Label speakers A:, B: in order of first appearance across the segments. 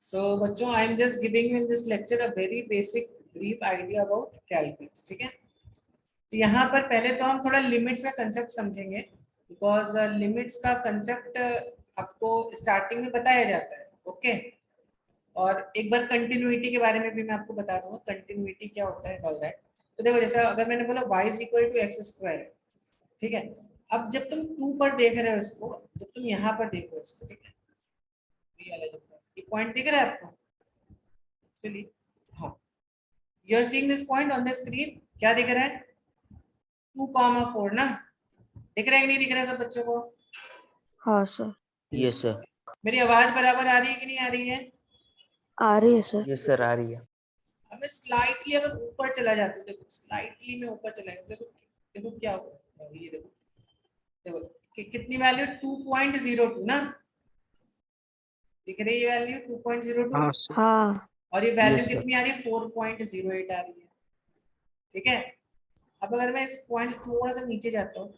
A: So बच्चों, I am just giving you in this lecture a very basic brief idea about calculus. ठीक है, तो यहाँ पर पहले तो हम थोड़ा लिमिट्स का कंसेप्ट समझेंगे, बिकॉज लिमिट्स का कंसेप्ट आपको स्टार्टिंग में बताया जाता है. ओके, और एक बार कंटिन्यूटी के बारे में भी मैं आपको बता दूंगा, कंटिन्यूटी क्या होता है ऑल दैट. तो देखो, जैसा अगर मैंने बोला y is equal to X square, ठीक है. अब जब तुम 2 पर देख रहे हो इसको, जब तुम यहाँ पर देखो इसको, ठीक है, ये पॉइंट दिख रहा है आपको? चलिए, हाँ, you are seeing this point on the screen. क्या दिख रहा है? 2,4 ना. दिख रहा है कि नहीं दिख रहा है सब बच्चों को?
B: हाँ सर।
C: Yes sir.
A: मेरी आवाज बराबर आ रही है कि नहीं आ रही है?
B: आ रही है सर।
C: यस सर, आ रही है।
A: अब मैं स्लाइटली अगर ऊपर चला जाता हूँ, देखो स्लाइटली मैं ऊपर चला गया, देखो देखो क्या होगा. ये देखो, देखो कितनी वैल्यू? 2.02 ना. दिख रही है वैल्यू 2.02?
B: हाँ।
A: और ये वैल्यू
C: Yes, sir.
A: कितनी आ रही है? 4.08 आ रही है. ठीक है. अब अगर मैं इस पॉइंट थोड़ा सा नीचे जाता हूँ,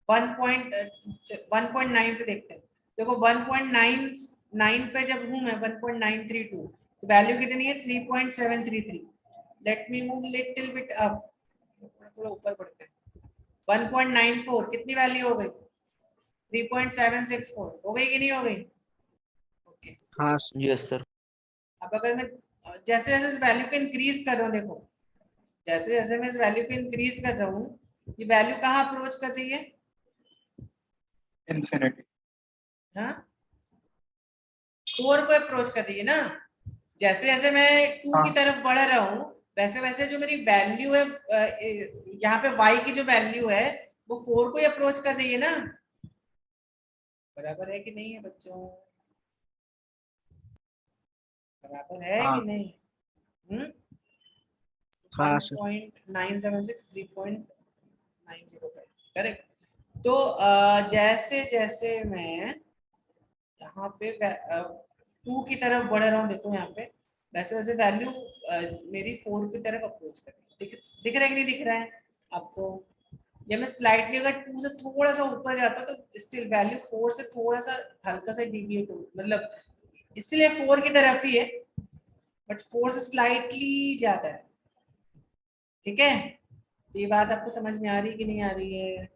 A: 1.9 से देखते हैं. देखो 1.9 पे जब हूं मैं, 1.932, तो वैल्यू कितनी है? 3.733. Let me move little bit up, थोड़ा ऊपर बढ़ते हैं. 1.94 कितनी वैल्यू हो गई? 3.764 हो गई कि नहीं हो गई? ओके.
C: हाँ यस सर।
A: अब अगर मैं जैसे जैसे इस वैल्यू को इंक्रीज कर रहा हूँ, देखो जैसे जैसे मैं इस वैल्यू को इंक्रीज कर रहा हूँ, ये वैल्यू कहाँ अप्रोच कर रही है?
D: इंफिनिटी.
A: हाँ, 4 को अप्रोच कर रही है ना. जैसे जैसे मैं 2 की तरफ बढ़ रहा हूँ, वैसे वैसे जो मेरी वैल्यू है, यहाँ पे y की जो वैल्यू है वो 4 को ही अप्रोच कर रही है ना. बराबर है कि नहीं है बच्चों? बराबर है
D: हाँ.
A: कि नहीं? हम्म.
D: हाँ सर.
A: 1.976 3.905, करेक्ट. तो जैसे जैसे मैं यहाँ पे 2 की तरफ बढ़ रहा हूँ, देखो यहाँ पे वैसे वैसे वैल्यू मेरी 4 की तरफ अप्रोच कर रही है. दिख रहा है कि नहीं दिख रहा है आपको? या मैं स्लाइटली अगर 2 से थोड़ा सा ऊपर जाता हूँ तो स्टिल वैल्यू 4 से थोड़ा सा हल्का सा डिविएट हो, मतलब इसलिए 4 की तरफ ही है, बट 4 से स्लाइटली ज्यादा है. ठीक है, तो ये बात आपको समझ में आ रही कि नहीं आ रही है?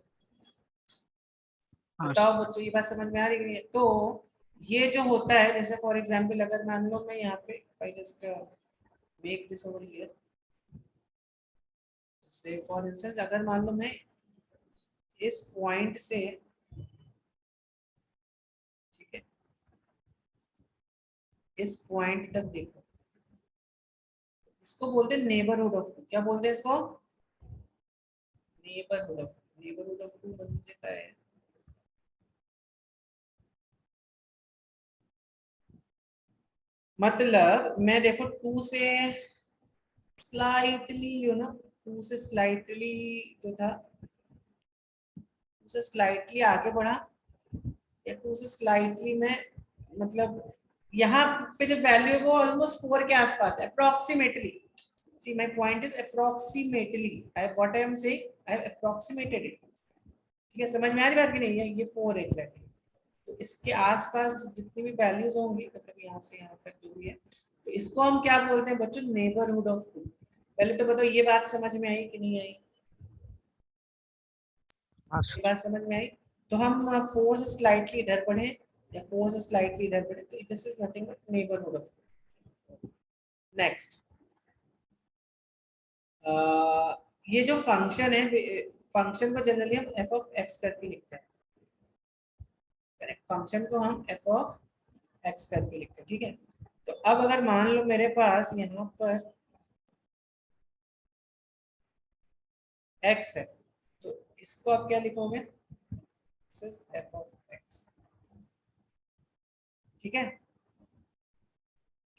D: हाँ
A: बताओ बच्चों, ये बात समझ में आ रही कि नहीं है? तो ये जो होता है, जैसे फॉर एग्जांपल अगर मान लो मैं यहाँ पे, I just make this over here, से फॉर इंस्टेंस अगर मान लो मैं इस पॉइंट से, ठीक है, इस पॉइंट तक देखो, इसको बोलते हैं नेबरहुड ऑफ 2. क्या बोलते हैं इसको? Neighbourhood of 2. नेबरहुड ऑफ 2 मुझे क्या है? मतलब मैं देखो 2 से स्लाइटली, यू नो, 2 से स्लाइटली जो था, 2 से स्लाइटली आगे बढ़ा, या 2 से स्लाइटली में, मतलब यहाँ पे जो वैल्यू है वो ऑलमोस्ट 4 के आसपास है, approximately. See my point is approximately, I what I am saying, I have approximated it. ठीक है, समझ में आ रही बात कि नहीं है? ये 4 एग्जैक्टली. तो इसके आसपास जितनी भी वैल्यूज होंगी, मतलब यहाँ से यहाँ तक जो भी है, तो इसको हम क्या बोलते हैं बच्चों? Neighbourhood of 2. पहले तो बताओ ये बात समझ में आई कि नहीं आई?
D: हाँ
A: ये बात समझ में आई? तो हम 4 से स्लाइटली इधर बढ़े या 4 से स्लाइटली इधर बढ़े, तो this is nothing but neighbourhood of. Next, ये जो फंक्शन है, फंक्शन को जनरली हम एफ ऑफ एक्स करके लिखते हैं. करेक्ट, फंक्शन को हम एफ ऑफ एक्स करके लिखते हैं. ठीक है, तो अब अगर मान लो मेरे पास यहाँ पर x है, तो इसको आप क्या लिखोगे? F of x. ठीक है,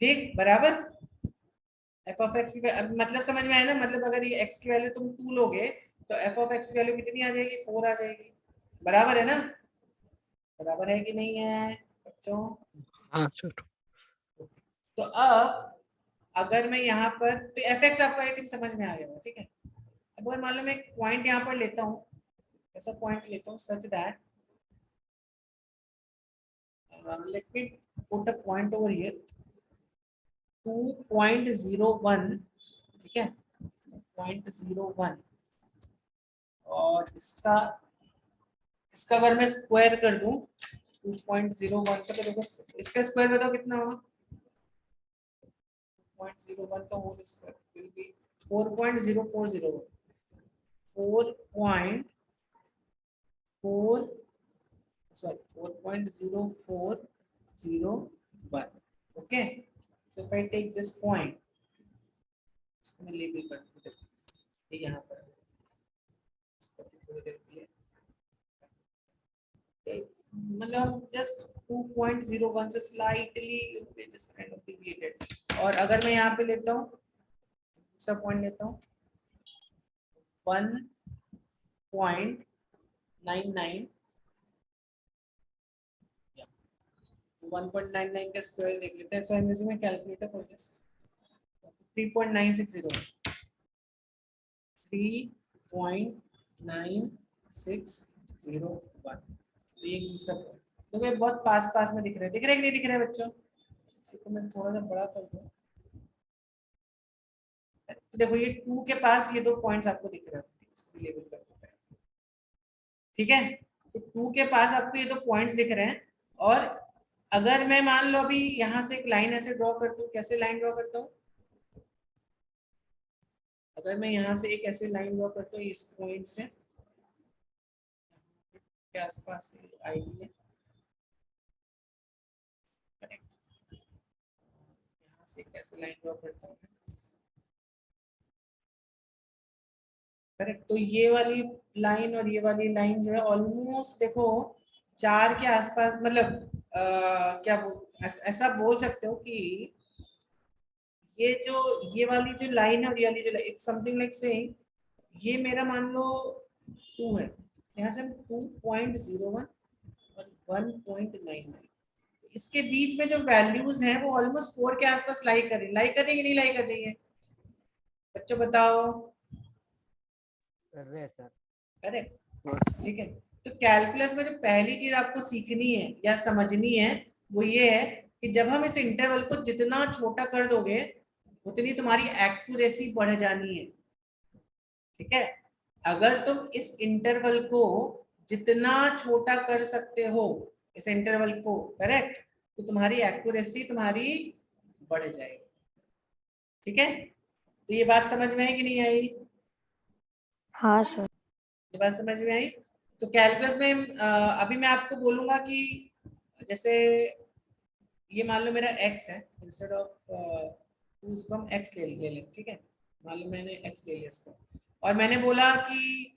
A: ठीक, बराबर. एफ ऑफ एक्स की मतलब समझ में आया ना? मतलब अगर ये x की वैल्यू तुम 2 लोगे, तो एफ ऑफ एक्स की वैल्यू कितनी आ जाएगी? 4 आ जाएगी. बराबर है ना? बराबर है कि नहीं है बच्चों?
D: हाँ सर.
A: तो अब अगर मैं यहाँ पर, तो एफ एक्स आपको आई थिंक समझ में आ गया. ठीक है, अब अगर मान लो मैं एक पॉइंट यहाँ पर लेता हूँ, ऐसा पॉइंट लेता हूँ such that let me put a point over here. 2.01, ठीक है, 0.01, और इसका अगर मैं स्क्वायर कर दूं 2.01 का, तो देखो इसका स्क्वायर बताओ कितना होगा। 0.01 का whole square will be 4.040, 4.0401. Okay, so if I take this point, इसको मैं लेबल कर दूं, ये यहाँ पर इसको थोड़ी देर के लिए मतलब जस्ट 2.01 से slightly just kind of deviated. और अगर मैं यहाँ पे लेता हूँ दूसरा पॉइंट लेता हूँ 1.99, 1.99 का स्क्वायर देख लेते हैं। So I am using my calculator for this. 3.960, 3.9601, ये दूसरा पॉइंट। तो ये बहुत पास में दिख रहे हैं, दिख रहे कि नहीं दिख रहे बच्चों? इसी को मैं थोड़ा सा बड़ा कर दूं, तो देखो ये 2 के पास ये दो पॉइंट्स आपको दिख रहे हैं, इसको भी लेबल कर देते हैं, ठीक है। तो 2 के पास आपको ये दो पॉइंट्स दिख रहे हैं, और अगर मैं मान लो अभी यहाँ से एक लाइन ऐसे ड्रॉ करता हूँ, कैसे लाइन ड्रॉ करता हूँ, अगर मैं यहाँ से एक ऐसे लाइन ड्रॉ करता हूँ इस पॉइंट से के आसपास आई है, यहाँ से एक ऐसे लाइन ड्रॉ करता हूँ, करेक्ट। तो ये वाली लाइन और ये वाली लाइन जो है ऑलमोस्ट देखो 4 के आसपास, मतलब क्या बोल ऐसा बोल सकते हो कि ये वाली जो लाइन है और ये वाली जो इट्स समथिंग लाइक सेइंग ये मेरा मान लो 2 है, यहाँ से 2.01 और 1.99, इसके बीच में जो वैल्यूज हैं वो ऑलमोस्ट 4 के आसपास लाई कर रही कि नहीं लाई कर रही है बच्चों, बताओ।
E: कर रहे हैं सर।
A: करेक्ट, ठीक है। तो कैलकुलस में जो पहली चीज आपको सीखनी है या समझनी है वो ये है कि जब हम इस इंटरवल को जितना छोटा कर दोगे उतनी तुम्हारी एक्यूरेसी बढ़ जानी है, ठीक है। अगर तुम इस इंटरवल को जितना छोटा कर सकते हो, इस इंटरवल को, करेक्ट, तो तुम्हारी एक्यूरेसी तुम्हारी बढ़ जाएगी, ठीक है। तो ये बात समझ में आई कि नहीं आई?
B: हाँ सर।
A: ये बात समझ में आई? तो कैलकुलस में अभी मैं आपको बोलूंगा कि जैसे ये मान लो मेरा x है, इंस्टेड ऑफ 2 इसको हम x ले लें, ठीक है। मान लो मैंने x ले लिया इसको, और मैंने बोला कि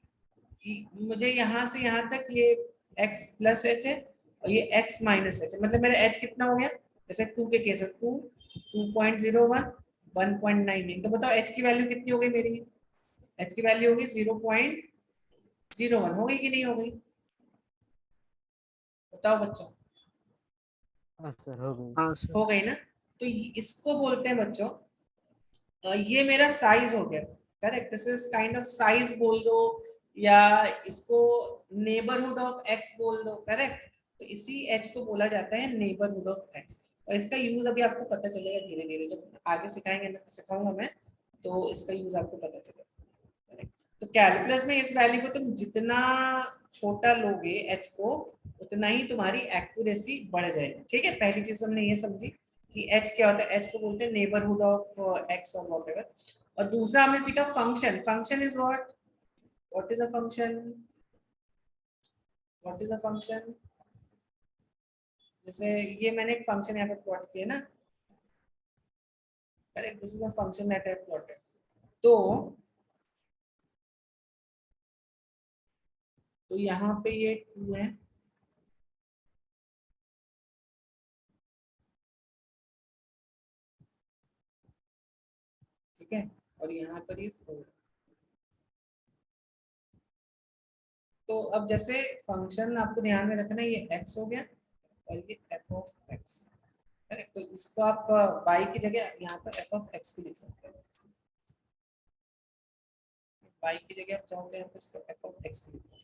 A: मुझे यहाँ से यहाँ तक ये x प्लस एच है और ये x माइनस एच है, मतलब मेरा h कितना हो गया, जैसे 2 के केस में 2.01 1.99, तो बताओ h की वैल्यू कितनी हो गई मेरी? h की वैल्यू होगी 0.01, हो गई कि नहीं हो गई? बताओ बच्चों।
E: हाँ सर, हो गई।
D: हाँ सर।
A: हो गई ना? तो इसको बोलते हैं बच्चों, ये मेरा साइज हो गया, correct. This is kind of size बोल दो, या इसको नेबरहुड ऑफ एक्स बोल दो, करेक्ट। तो इसी एच को बोला जाता है नेबरहुड ऑफ एक्स, और इसका यूज अभी आपको पता चलेगा धीरे धीरे, जब आगे सिखाऊंगा मैं, तो इसका यूज आपको पता चलेगा, करेक्ट। तो कैलकुलस में इस वैल्यू को तुम जितना छोटा लोगे एच को, उतना ही तुम्हारी एक्यूरेसी बढ़ जाएगी, ठीक है। पहली चीज हमने ये समझी कि h क्या होता है, h को बोलते हैं नेबरहुड ऑफ x और व्हाटएवर। और दूसरा हमने सीखा function. Function is what is a function? What is a function? जैसे ये मैंने एक फंक्शन यहाँ पे प्लॉट किया ना, correct, this is a function that I plotted. तो यहाँ पे ये 2 है, ठीक है, और यहाँ पर ये 4। तो अब जैसे फंक्शन आपको ध्यान में रखना है, ये x हो गया और ये f ऑफ x, करेक्ट। तो इसको आप y की जगह यहाँ पर f ऑफ x भी लिख सकते हैं, y की जगह आप चाहोगे यहाँ पे इसको f ऑफ x भी लिख सकते हैं,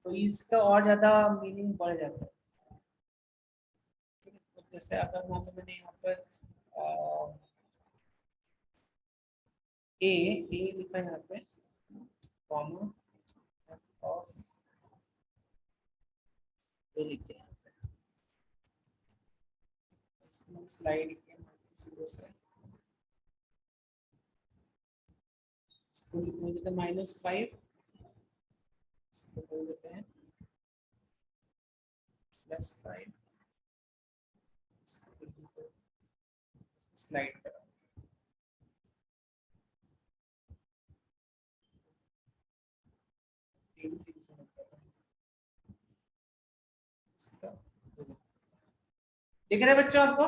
A: तो इसका और ज्यादा मीनिंग बढ़ जाता है, जैसे अगर मान लो मैंने यहाँ पर ए लिखा है यहाँ पे कॉमा एफ ऑफ ए लिखते हैं यहाँ पे, इसको स्लाइड के माध्यम से इसको बोल देते हैं -5, इसको बोल देते हैं +5, स्लाइड करा दिख रहा है बच्चों आपको?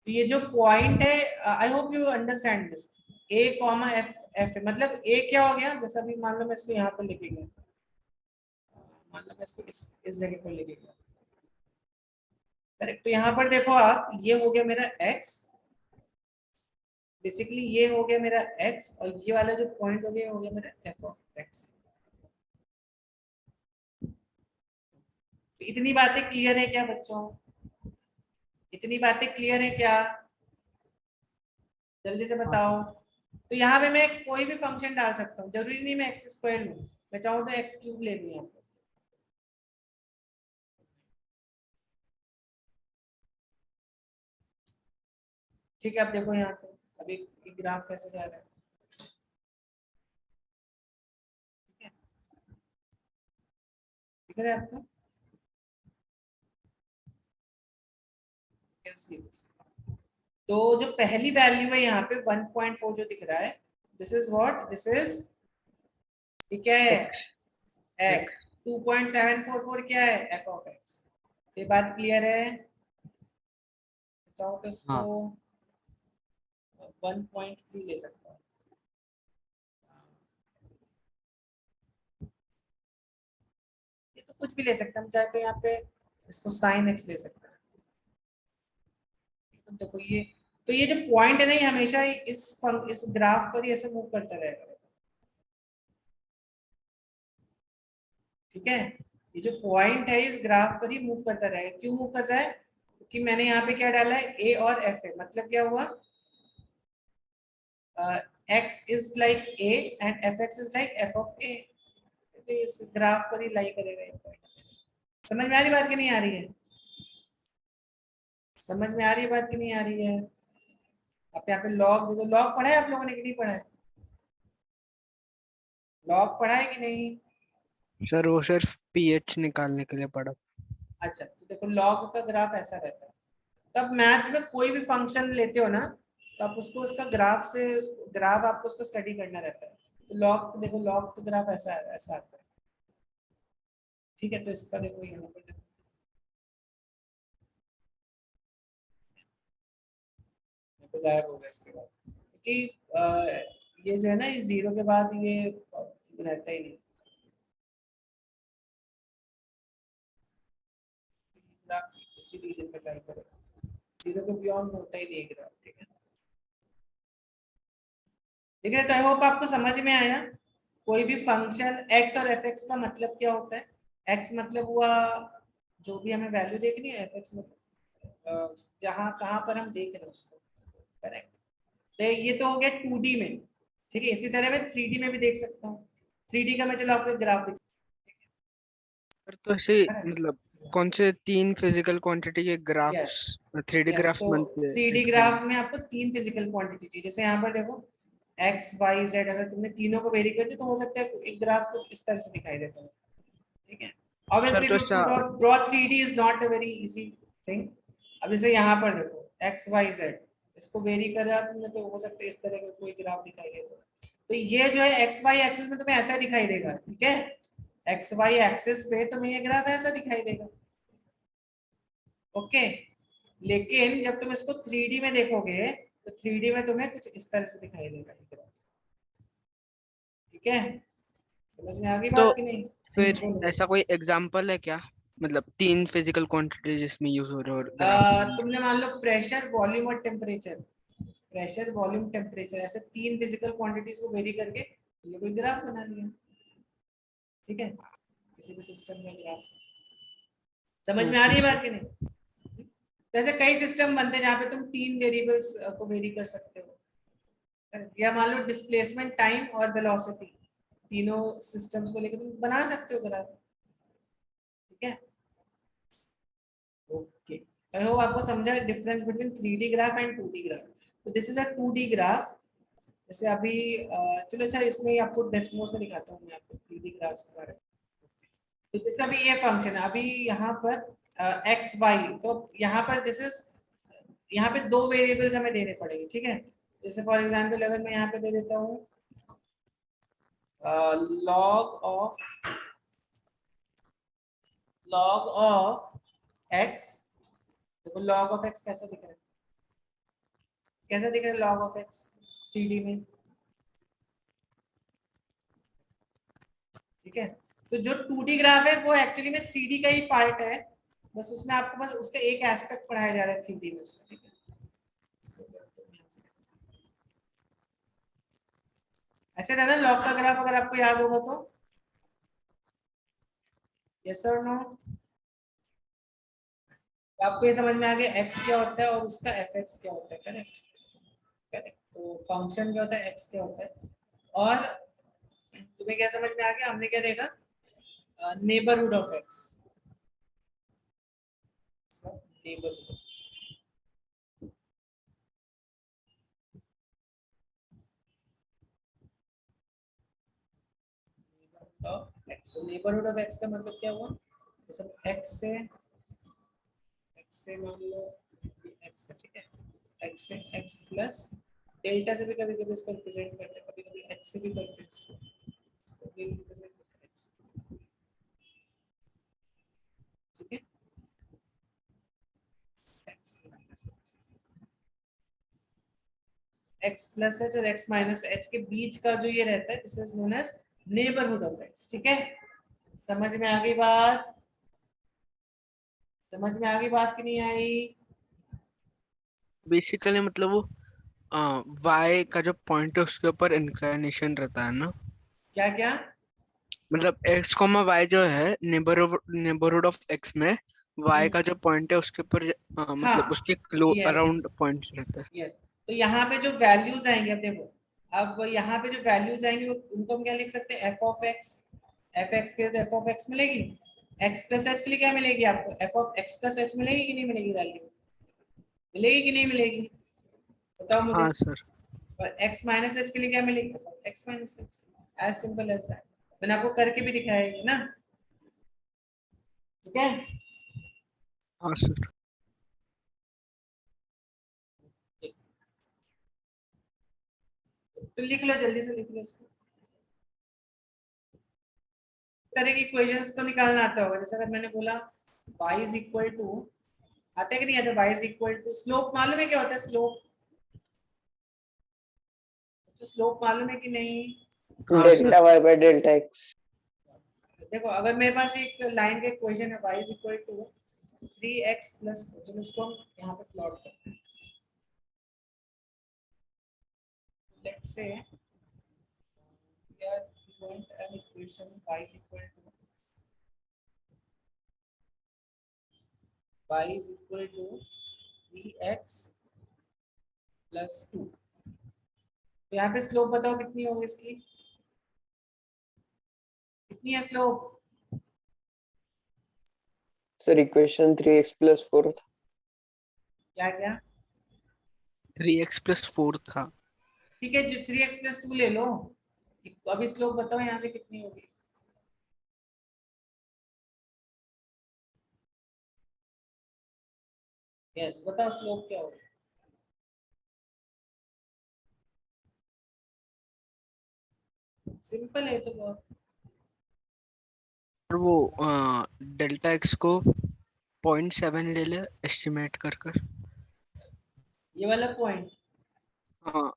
A: तो ये जो पॉइंट है, I hope you understand this, A comma F F है, मतलब ए क्या हो गया, जैसा अभी मान लो मैं इसको यहाँ पर लिखेंगे, मान लो मैं इसको इस जगह पर लिखेंगे, करेक्ट। तो यहाँ पर देखो आप, ये हो गया मेरा x, बेसिकली ये हो गया मेरा x, और ये वाला जो पॉइंट हो गया मेरा f ऑफ x। तो इतनी बातें क्लियर है क्या बच्चों? इतनी बातें क्लियर है क्या? जल्दी से बताओ। तो यहाँ पे मैं कोई भी फंक्शन डाल सकता हूँ, जरूरी नहीं मैं x² लूं, मैं चाहूँ तो x³ ले लूं यहाँ पे। ठीक है, अब देखो यहाँ पे अभी ग्राफ कैसे जा रहा है, ठीक है, दिख रहा है आपको? तो जो पहली वैल्यू है यहाँ पे 1.4 जो दिख रहा है, this is what, this is क्या है, x। 2.744 क्या है, f ऑफ x। ये बात क्लियर है? चाहो तो इसको 1.3 ले सकता हूँ, ये तो कुछ भी ले सकता हूँ, चाहे तो यहाँ पे इसको sin x ले सकता है। तो देखो ये, तो ये जो पॉइंट है ना, ये हमेशा इस ग्राफ पर ही ऐसे मूव करता रहेगा, ठीक है। ये जो पॉइंट है इस ग्राफ पर ही मूव करता रहेगा। क्यों मूव कर रहा है? क्योंकि मैंने यहाँ पे क्या डाला है, a और f है, मतलब क्या हुआ, x is like a and fx is like f of a। तो इस ग्राफ पर ही लाई करेगा ये पॉइंट। समझ में आ रही बात कि नहीं आ रही है? समझ में आ रही है बात कि नहीं आ रही है? अब यहाँ पे लॉग देखो, लॉग पढ़ा है आप लोगों ने कि नहीं पढ़ा है? लॉग पढ़ा है कि नहीं?
D: सर वो सिर्फ pH निकालने के लिए पढ़ा।
A: अच्छा, तो देखो लॉग का ग्राफ ऐसा रहता है। तब मैथ्स में कोई भी फंक्शन लेते हो ना, तो आप उसको उसका ग्राफ से, ग्राफ आपको उसको स्टडी करना रहता है। तो लॉग देखो, लॉग का ग्राफ ऐसा ऐसा आता है, ठीक है। तो इसका देखो यहाँ पर देखो, तो गायब हो गया इसके बाद, क्योंकि ये जो है ना, ये 0 के बाद ये रहता ही नहीं, ग्राफ इसी रीजन पे लाई करेगा, 0 के बियॉन्ड होता ही नहीं ग्राफ, ठीक है। ठीक है, तो आई होप आपको समझ में आया। कोई भी फंक्शन x और fx का मतलब क्या होता है? x मतलब हुआ जो भी हमें वैल्यू देखनी है, fx मतलब जहां कहां पर हम देख रहे हैं उसको, करेक्ट। तो ये तो हो गया 2D में, ठीक है। इसी तरह मैं 3D में भी देख सकता हूँ। 3D का मैं चलो आपको एक ग्राफ दिखा,
D: तो ऐसे
A: correct?
D: मतलब कौन से 3 फिजिकल क्वांटिटी के graphs,
A: yes
D: 3D
A: yes,
D: graphs
A: तो
D: बनते हैं?
A: 3D ग्राफ में आपको 3 फिजिकल क्वांटिटी चाहिए। जैसे यहाँ पर देखो x y z, अगर तुमने तीनों को वेरी कर दिया तो हो सकता है एक ग्राफ को इस तरह से दिखाई देता है, ठीक है।
D: सर
A: ऑब्वियसली
D: तो
A: to draw 3D is not a very easy thing. अब जैसे यहाँ पर देखो x y z, इसको वेरी कर रहा तुमने तो हो सकता है इस तरह का कोई ग्राफ दिखाई देगा। तो ये जो है x y एक्सिस में तुम्हें ऐसा दिखाई देगा, ठीक है। x y एक्सिस पे तुम्हें ये ग्राफ ऐसा दिखाई देगा, ओके। लेकिन जब तुम इसको 3D में देखोगे तो 3D में तुम्हें कुछ इस तरह से दिखाई देगा ये ग्राफ, ठीक है। समझ में आ गई
D: तो
A: बात कि नहीं?
D: फिर
A: बोलो।
D: ऐसा कोई एग्जांपल है क्या, मतलब 3 फिजिकल क्वांटिटी जिसमें यूज हो रहे हो ग्राफ?
A: तुमने मान लो प्रेशर, वॉल्यूम और टेम्परेचर, प्रेशर वॉल्यूम टेम्परेचर, ऐसे 3 फिजिकल क्वांटिटीज को वेरी करके ये कोई ग्राफ बना लिया, ठीक है, किसी भी सिस्टम का ग्राफ। समझ में आ रही है बात कि नहीं? जैसे कई सिस्टम बनते हैं जहाँ पे तुम 3 वेरिएबल्स को वेरी कर सकते हो, या मान लो डिस्प्लेसमेंट, टाइम और वेलोसिटी, तीनों सिस्टम्स को लेकर तुम बना सकते हो ग्राफ। ठीक है, ओके। आई होप आपको समझा difference between 3D graph and 2D graph. तो this is a 2D graph. जैसे अभी चलो अच्छा इसमें ही आपको डेस्मोस में दिखाता हूँ मैं आपको 3D ग्राफ्स के बारे में। तो जैसे अभी ये फंक्शन है, अभी यहाँ पर एक्स वाई, तो यहाँ पर दिस इज, यहाँ पे 2 वेरिएबल्स हमें देने पड़ेंगे। ठीक है, जैसे फॉर एग्जांपल अगर मैं यहाँ पे दे देता हूँ log of x, देखो log of x कैसा दिख रहा है, कैसा दिख रहा है log of x 3D में। ठीक है, तो जो 2D ग्राफ है वो एक्चुअली में 3D का ही पार्ट है, बस उसमें आपको बस उसका एक एस्पेक्ट पढ़ाया जा रहा है 3D में उसका। ठीक है, ऐसे था ना लॉग का ग्राफ, अगर आपको याद होगा तो, यस और नो। आपको ये समझ में आ गया x क्या होता है और उसका fx क्या होता है, करेक्ट। करेक्ट, तो फंक्शन क्या होता है, x क्या होता है, और तुम्हें क्या समझ में आ गया, हमने क्या देखा, neighbourhood of x, neighbourhood of x। Neighbourhood of x का मतलब क्या हुआ, जैसे x से मान लो ये x है, ठीक है, x से x प्लस डेल्टा से भी कभी कभी इसको रिप्रेजेंट करते हैं, कभी कभी x से भी करते हैं इसको भी रिप्रेजेंट करते हैं x। ठीक है, x minus x plus h और x माइनस h के बीच का जो ये रहता है, this is known as neighbourhood of x। ठीक है, समझ में आ गई बात, समझ में आ गई बात कि नहीं आई।
D: बेसिकली मतलब वो y का जो पॉइंट है उसके ऊपर इंक्लिनेशन रहता है ना।
A: क्या क्या,
D: मतलब x कॉमा y जो है नेबरहुड ऑफ x में y का जो पॉइंट है उसके ऊपर
A: हाँ,
D: मतलब उसके क्लो
A: यस
D: अराउंड
A: यस
D: पॉइंट रहता है।
A: यस। तो यहाँ पे जो वैल्यूज आएंगे, अब देखो, अब यहाँ पे जो वैल्यूज आएंगे उनको हम क्या लिख सकते हैं, F of x, F x के लिए तो एफ ऑफ एक्स मिलेगी, एक्स प्लस एच के लिए क्या मिलेगी आपको, F of X plus H मिलेगी कि नहीं मिलेगी, वैल्यू मिलेगी कि नहीं मिलेगी, बताओ मुझे।
D: हाँ सर।
A: और एक्स माइनस एच के लिए क्या मिलेगी, f of x minus h, as simple as that. मैंने आपको करके भी दिखाया है ना। ठीक है,
D: हाँ सर।
A: तो लिख लो, जल्दी से लिख लो इसको। इस तरह की इक्वेशंस तो निकालना आता होगा, जैसे अगर मैंने बोला y इज इक्वल टू, आता है कि नहीं आता, y is equal to, slope मालूम है क्या होता है स्लोप, तो स्लोप मालूम है कि नहीं।
D: हाँ sir.
F: Delta y by delta x.
A: देखो अगर मेरे पास एक लाइन का इक्वेशन है y is equal to 3x plus, चलो उसको हम यहाँ पे प्लॉट करते हैं। Let's say we are given an equation y is equal to, y is equal to 3x plus 2। तो यहाँ पे स्लोप बताओ कितनी होगी इसकी, कितनी है स्लोप,
F: सर इक्वेशन 3x+4 था।
A: क्या क्या,
D: 3x+4 था।
A: ठीक है, जो 3x प्लस 2 ले लो, अभी स्लोप बताओ यहाँ से कितनी होगी, यस बताओ स्लोप क्या होगी। सिंपल है तो बहुत।
D: और वो डेल्टा एक्स को 0.7 ले ले एस्टिमेट कर कर।
A: ये वाला पॉइंट,
D: हाँ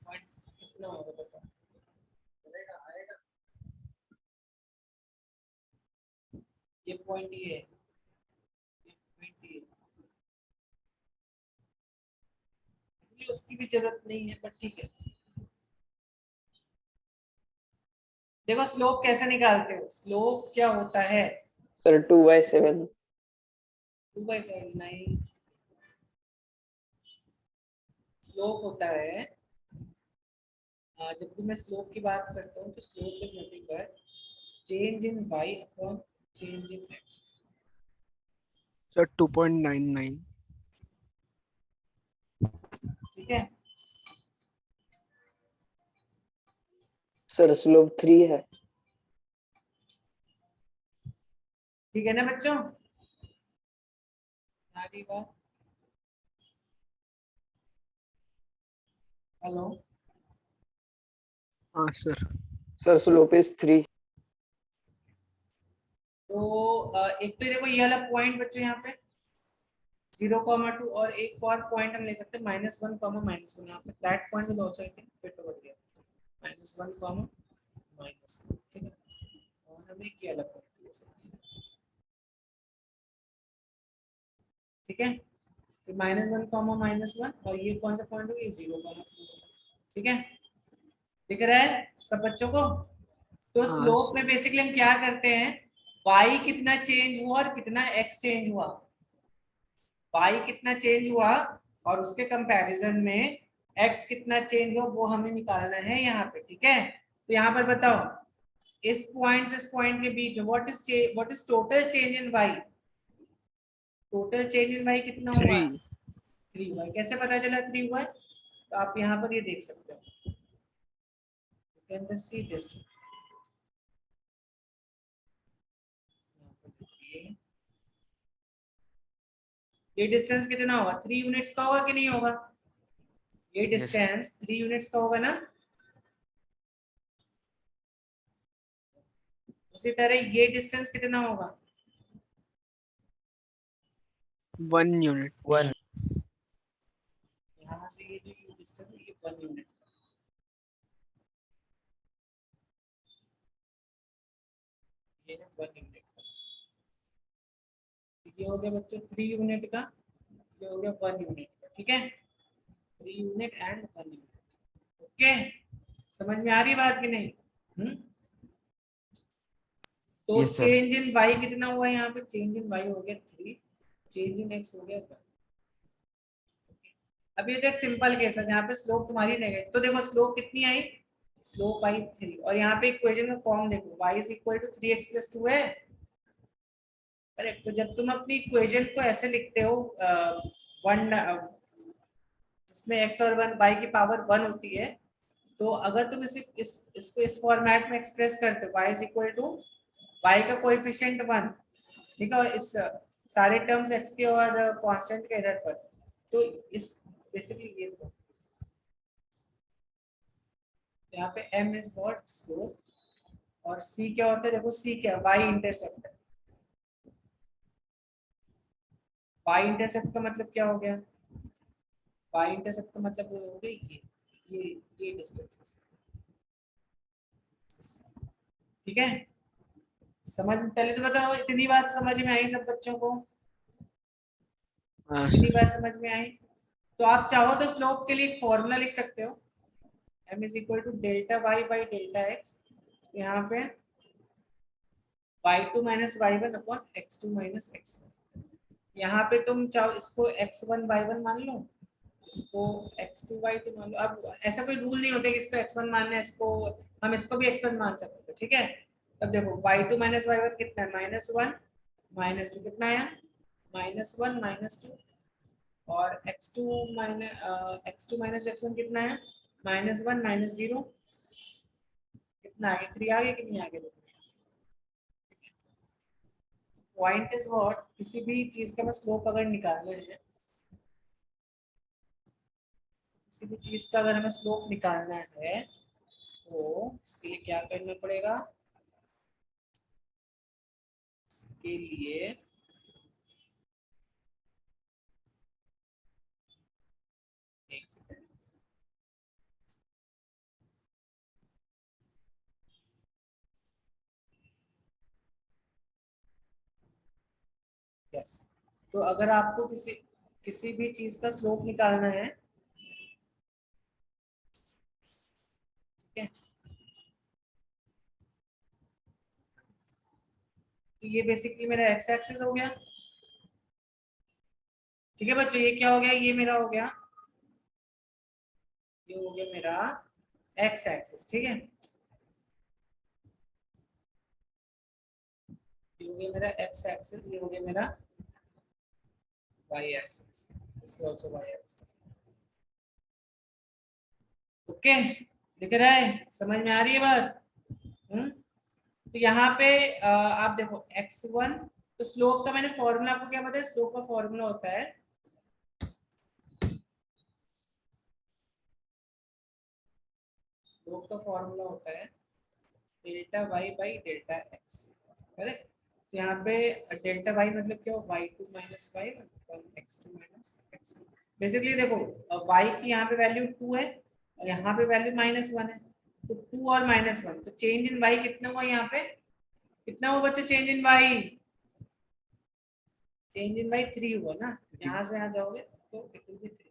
A: पॉइंट कितना होगा बताओ, ये पॉइंट ये है, ये पॉइंट ये है। Actually उसकी भी जरूरत नहीं है, बट ठीक है। देखो स्लोप कैसे निकालते हो, स्लोप क्या होता है,
F: सर 2/7।
A: 2/7 नहीं, स्लोप होता है जब भी मैं स्लोप की बात करता हूँ तो slope is nothing but change in y upon change in x।
D: Sir 2.99।
A: ठीक है,
F: सर स्लोप 3 है।
A: ठीक है ना बच्चों, आगे बात। हेलो,
D: हाँ सर।
F: Sir slope is 3।
A: तो एक तो देखो ये वाला पॉइंट बच्चों यहाँ पे 0,2 और एक और पॉइंट हम ले सकते हैं -1, -1 यहाँ पे that point will also I think fit over here -1, -1। ठीक है, और हम एक ये वाला पॉइंट ले सकते हैं। ठीक है, तो -1, -1 और ये कौन सा पॉइंट होगा, ये 0,2। ठीक है, दिख रहा है सब बच्चों को। तो
D: हाँ
A: स्लोप में बेसिकली हम क्या करते हैं, y कितना चेंज हुआ और कितना x चेंज हुआ, y कितना चेंज हुआ और उसके कंपैरिजन में x कितना चेंज हुआ वो हमें निकालना है यहाँ पे। ठीक है, तो यहाँ पर बताओ इस पॉइंट से इस पॉइंट के बीच में what is total change in y, total change in y कितना हुआ
D: 3।
A: है, 3 हुआ है। कैसे पता चला 3 हुआ है, तो आप यहाँ पर ये देख सकते हो, you can just see this। यहाँ पर देखिए ये डिस्टेंस कितना होगा, 3 यूनिट्स का होगा कि नहीं होगा, ये
C: Yes, sir.
A: डिस्टेंस 3 यूनिट्स का होगा ना। उसी तरह ये डिस्टेंस कितना होगा,
D: 1 यूनिट।
C: 1.
A: यहाँ से ये जो डिस्टेंस है ये 1 यूनिट, ये है 1 यूनिट। ये हो गया बच्चों 3 यूनिट का, ये हो गया 1 यूनिट का। ठीक है, 3 यूनिट एंड 1 यूनिट। ओके, समझ में आ रही बात कि नहीं। तो
C: Yes, sir.
A: Change in y कितना हुआ है, यहाँ पे चेंज इन y हो गया 3, चेंज इन x हो गया 1। अब ये तो एक सिंपल केस है जहाँ पे स्लोप तुम्हारी नेगेटिव, तो देखो स्लोप कितनी आई, स्लोप आई 3। और यहाँ पे इक्वेशन का फॉर्म देखो y is equal to 3x + 2 है, करेक्ट। तो जब तुम अपनी इक्वेशन को ऐसे लिखते हो वन जिसमें x और 1 y की पावर 1 होती है, तो अगर तुम इसको इस फॉर्मेट में एक्सप्रेस करते हो y is equal to y का कोएफिशिएंट 1, ठीक है, और इस सारे टर्म्स x के और कांस्टेंट के इधर पर, तो इस बेसिकली ये form। यहाँ पे m इज व्हाट, स्लोप, और c क्या होता है, देखो c क्या है, y इंटरसेप्ट है। y इंटरसेप्ट का मतलब क्या हो गया, y इंटरसेप्ट का मतलब हो गया ये डिस्टेंस। ठीक है, समझ, पहले तो बताओ इतनी बात समझ में आई सब बच्चों को,
D: हाँ
A: इतनी
D: सर।
A: बात समझ में आई। तो आप चाहो तो स्लोप के लिए एक फॉर्मूला लिख सकते हो, m is equal to delta y by delta x, यहाँ पे y2 minus y1 upon x2 minus x1। यहाँ पे तुम चाहो इसको x1 y1 मान लो, इसको x2 y2 मान लो। अब ऐसा कोई रूल नहीं होता कि इसको x1 मानना है, इसको हम इसको भी x1 मान सकते हैं। ठीक है, तब देखो y2 माइनस y1 कितना है, -1, -2 कितना है, -1 -2, और x2 माइनस x1 कितना है, -1 -0, कितना आगे, 3 आगे कि नहीं आगे। पॉइंट इज व्हाट, किसी भी चीज का स्लोप अगर निकालना है, किसी भी चीज का अगर हमें स्लोप निकालना है तो उसके लिए क्या करना पड़ेगा, इसके लिए एक सेकंड, यस। तो अगर आपको किसी किसी भी चीज का स्लोप निकालना है, ठीक है, तो ये बेसिकली मेरा एक्स एक्सिस हो गया, ठीक है बच्चों, ये क्या हो गया, ये मेरा हो गया, ये हो गया मेरा एक्स एक्सिस। ठीक है, ये हो गया मेरा एक्स एक्सिस, ये हो गया मेरा y axis, this is also y axis. Okay, दिख रहा है, समझ में आ रही है बात? तो यहाँ पे आप देखो x1, तो स्लोप का मैंने फॉर्मूला आपको क्या बताया, स्लोप का फॉर्मूला होता है स्लोप का फॉर्मूला होता है delta y by delta x, correct? तो यहाँ पे डेल्टा वाई मतलब क्या हो, y2 minus y x2 minus x। Basically देखो y की यहाँ पे वैल्यू 2 है और यहाँ पे वैल्यू -1 है, तो 2 और -1, तो चेंज इन y कितना हुआ यहाँ पे, कितना हुआ बच्चों change in y? Change in y 3 हुआ ना, यहाँ से यहाँ जाओगे तो इट विल बी 3,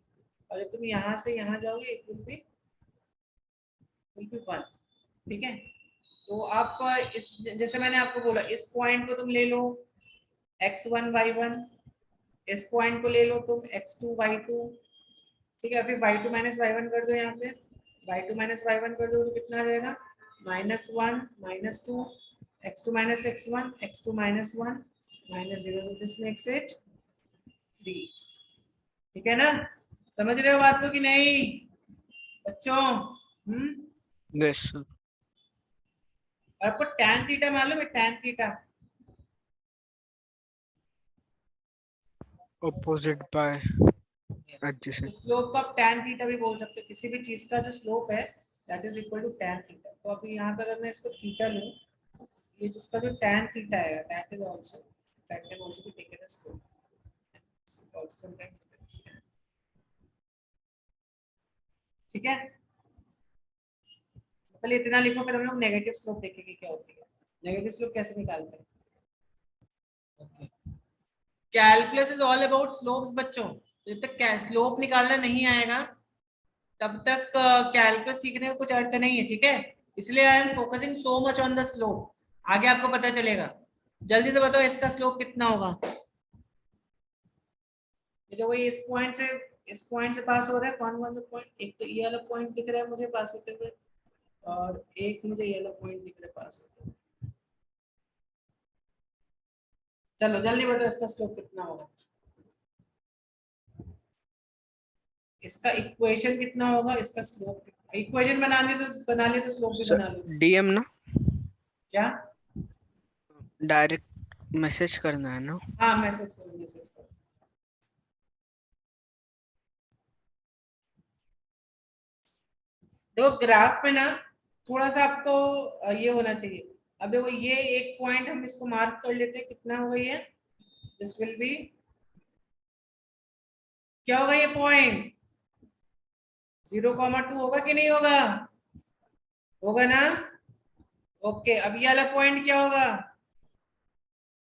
A: और जब तुम यहाँ से यहाँ जाओगे इट विल बी 1। ठीक है, तो आप इस, जैसे मैंने आपको बोला, इस पॉइंट को तुम ले लो x1 y1, इस पॉइंट को ले लो तुम x2 y2। ठीक है, फिर y2 माइनस y1 कर दो, यहाँ पे y2 माइनस y1 कर दो तो कितना आ जाएगा, -1 -2, x2 माइनस x1, x2 -1 -0, तो दिस मेक्स इट 3। ठीक है ना, समझ रहे हो बात को कि नहीं बच्चों?
D: Yes sir.
A: और आपको tan थीटा मालूम है, tan theta
D: opposite by adjacent.
A: Slope को आप tan थीटा भी बोल सकते हो, किसी भी चीज का जो स्लोप है that is equal to tan theta. तो अभी यहाँ पे अगर मैं इसको थीटा लूं, ये जिसका जो tan थीटा है that is also, that can also be taken as slope also sometimes. ठीक है, पहले इतना लिखो, फिर हम लोग नेगेटिव स्लोप देखेंगे क्या होती है, नेगेटिव स्लोप कैसे निकालते हैं। Okay, calculus is all about slopes बच्चों, जब तक स्लोप निकालना नहीं आएगा तब तक कैलकुलस सीखने का कुछ अर्थ नहीं है। ठीक है, इसलिए I am focusing so much on the slope, आगे आपको पता चलेगा। जल्दी से बताओ इसका स्लोप कितना होगा। ये देखो, ये इस पॉइंट से पास हो रहा है, कौन कौन सा पॉइंट, एक तो ये वाला पॉइंट दिख रहा है मुझे पास होते हुए, और एक मुझे ये वाला पॉइंट दिख रहा है पास होते हुए। चलो जल्दी बताओ इसका स्लोप कितना होगा, इसका इक्वेशन कितना होगा, इसका स्लोप कितना, इक्वेशन बना ले तो स्लोप भी बना लो।
D: डीएम ना,
A: क्या?
D: डायरेक्ट मैसेज करना है ना।
A: हाँ मैसेज करो, मैसेज करो। देखो ग्राफ में ना थोड़ा सा आपको ये होना चाहिए। अब देखो ये एक पॉइंट हम इसको मार्क कर लेते हैं, कितना होगा ये, दिस विल बी, क्या होगा ये पॉइंट 0,2 होगा कि नहीं होगा, होगा ना। ओके, अब ये वाला पॉइंट क्या होगा,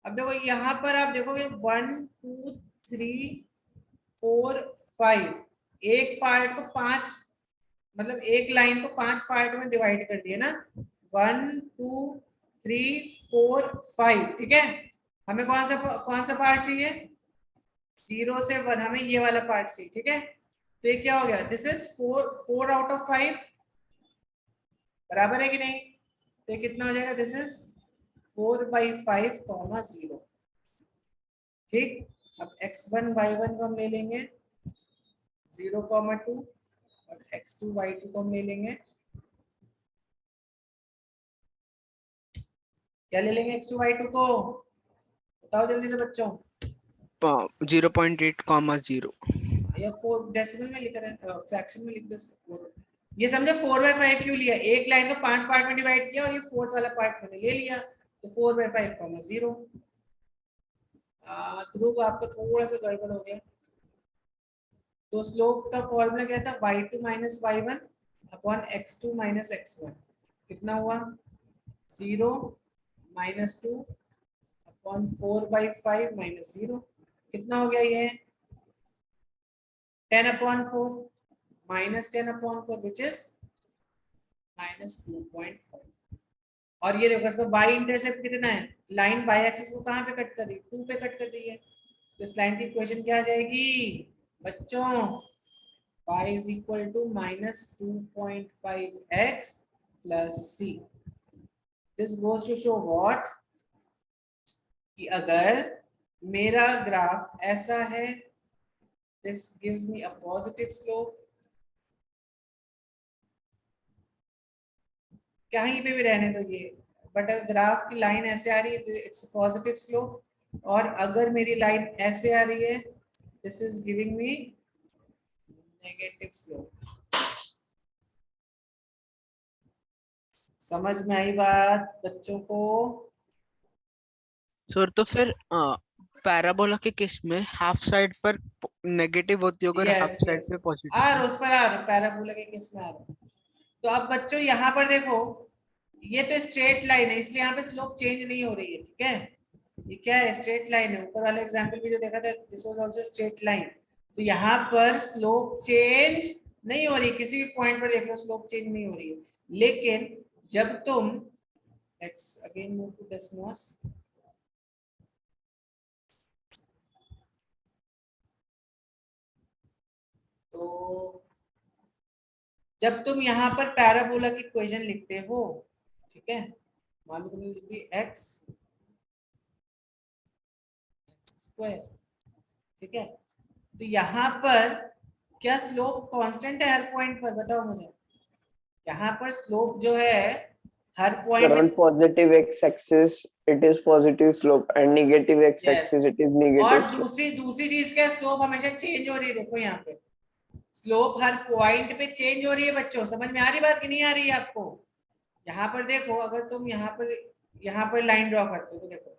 A: अब देखो यहाँ पर आप देखोगे 1 2 3 4 5, एक पार्ट को 5, मतलब एक लाइन को 5 पार्ट में डिवाइड कर दिया ना, 1 2 3 4 5। ठीक है, हमें कौन सा पार्ट चाहिए, 0 से 1, हमें ये वाला पार्ट चाहिए। ठीक है, तो ये क्या हो गया, दिस इज 4 आउट ऑफ 5, बराबर है कि नहीं, तो ये कितना हो जाएगा, दिस इज 4/5, 0। ठीक, अब x1 y1 को हम ले लेंगे 0,2 और x2 y2 को हम ले लेंगे, क्या ले लेंगे x2 y2 को, बताओ जल्दी से बच्चों।
D: 0.8, 0
A: या 4 डेसिमल में लिख रहे हैं, फ्रैक्शन में लिख दो इसको 4। ये समझे 4/5 क्यों लिया, एक लाइन को 5 पार्ट में डिवाइड किया और ये फोर्थ वाला पार्ट मैंने ले लिया, तो 4/5, 0। ध्रुव आपका थोड़ा सा गड़बड़ हो गया। तो स्लोप का फॉर्मूला क्या था, y2 minus y1 upon x2 minus x1, कितना हुआ 0 -2 अपॉन 4/5 -0, कितना हो गया ये 10/4 -10/4 विच इज -2.5। और ये देखो इसका y इंटरसेप्ट कितना है, लाइन y एक्सिस को कहाँ पे कट कर रही है, 2 पे कट कर रही है, तो इस लाइन की इक्वेशन क्या आ जाएगी बच्चों, y is equal to -2.5x plus c। This goes to show what, कि अगर मेरा ग्राफ ऐसा है, this gives me a positive slope, कहीं पे भी रहने दो ये, बट अगर ग्राफ की लाइन ऐसे आ रही है इट्स पॉजिटिव स्लोप, और अगर मेरी लाइन ऐसे आ रही है this is giving me negative slope. समझ में आई बात बच्चों को?
D: सर तो फिर पैराबोला के केस में हाफ साइड पर नेगेटिव होती होगी और हाफ
A: यस
D: साइड
A: यस,
D: पे
A: आ
D: पॉजिटिव।
A: रहा उस पर आ रहा पैराबोला के केस में आ रहा। तो अब बच्चों यहाँ पर देखो, ये तो स्ट्रेट लाइन है इसलिए यहाँ पे स्लोप चेंज नहीं हो रही है, ठीक है। ये क्या है, स्ट्रेट लाइन है। ऊपर वाले एग्जांपल में जो देखा था this was also straight line. तो यहाँ पर स्लोप चेंज नहीं हो रही, किसी भी पॉइंट पर देख लो स्लोप चेंज नहीं हो रही है। लेकिन जब तुम, let's again move to Desmos, तो जब तुम यहाँ पर पैराबोला की इक्वेशन लिखते हो, ठीक है, मान लो तुमने लिख दी एक्स स्क्वायर, ठीक है, तो यहाँ पर क्या स्लोप कांस्टेंट है हर पॉइंट पर, बताओ मुझे। यहाँ पर स्लोप जो है हर
F: Sir,
A: point,
F: on positive x-axis, it is positive slope, and negative
A: yes,
F: x-axis, it is
A: और
F: negative slope.
A: दूसरी चीज क्या, स्लोप हमेशा चेंज हो रही है। देखो यहाँ पे स्लोप हर पॉइंट पे चेंज हो रही है बच्चों, समझ में आ रही बात कि नहीं आ रही है आपको? यहाँ पर देखो, अगर तुम यहाँ पर लाइन ड्रॉ करते हो तो देखो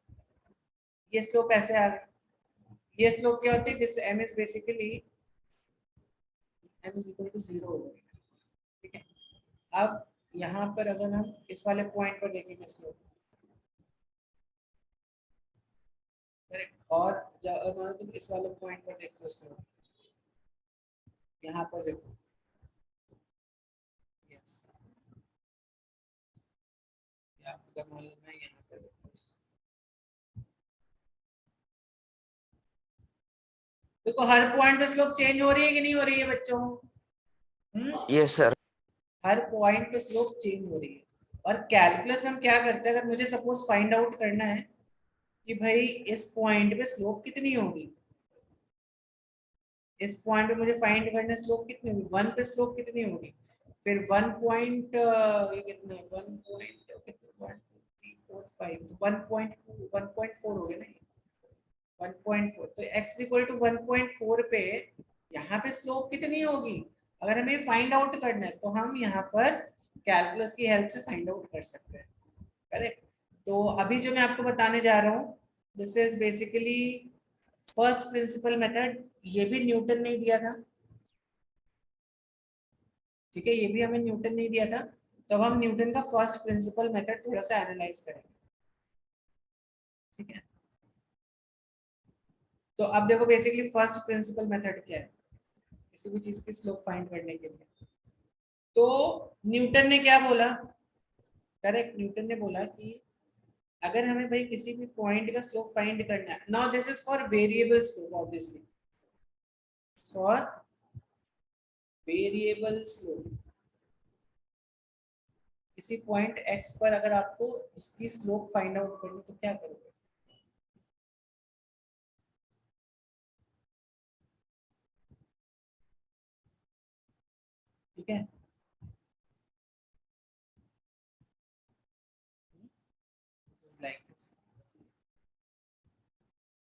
A: ये स्लोप ऐसे आ गई, ये स्लोप क्या होती है, this m is basically m is equal to 0 हो गई, ठीक है। अब यहाँ पर अगर हम इस वाले पॉइंट पर देखेंगे स्लोप, और अगर तुम इस वाले पॉइंट पर देखते हो स्लोप, यहाँ पर देखो, यस, आपका मालूम है, यहाँ पर देखो, देखो हर पॉइंट पे स्लोप चेंज हो रही है कि नहीं हो रही है बच्चों?
C: Yes, sir.
A: हर पॉइंट पे स्लोप चेंज हो रही है। और कैलकुलस में हम क्या करते हैं, अगर मुझे सपोज फाइंड आउट करना है कि भाई इस पॉइंट पे स्लोप कितनी होगी, इस पॉइंट पे मुझे फाइंड करना है स्लोप कितनी होगी, 1 पे स्लोप कितनी होगी, फिर 1 पॉइंट ये कितना है, 1 पॉइंट कितना, 1 2 3 4 5, 1.2 1.4 हो गया ना, 1.4, तो x इक्वल टू 1.4 पे यहाँ पे स्लोप कितनी होगी, अगर हमें फाइंड आउट करना है तो हम यहाँ पर कैलकुलस की हेल्प से फाइंड आउट कर सकते हैं, करेक्ट। तो अभी जो मैं आपको बताने जा रहा हूँ this is basically first principle method, ये भी न्यूटन ने दिया था, ठीक है, ये भी हमें न्यूटन ने दिया था। तो अब हम न्यूटन का फर्स्ट प्रिंसिपल मेथड थोड़ा सा एनालाइज करेंगे, ठीक है। तो अब देखो बेसिकली फर्स्ट प्रिंसिपल मेथड क्या है किसी भी चीज की स्लोप फाइंड करने के लिए। तो न्यूटन ने क्या बोला, करेक्ट, न्यूटन ने बोला कि अगर हमें भाई किसी भी पॉइंट का स्लोप फाइंड करना है, now this is for variable slope, obviously for variable slope, किसी पॉइंट x पर अगर आपको उसकी स्लोप फाइंड आउट करनी तो क्या करोगे, ठीक है। Like this,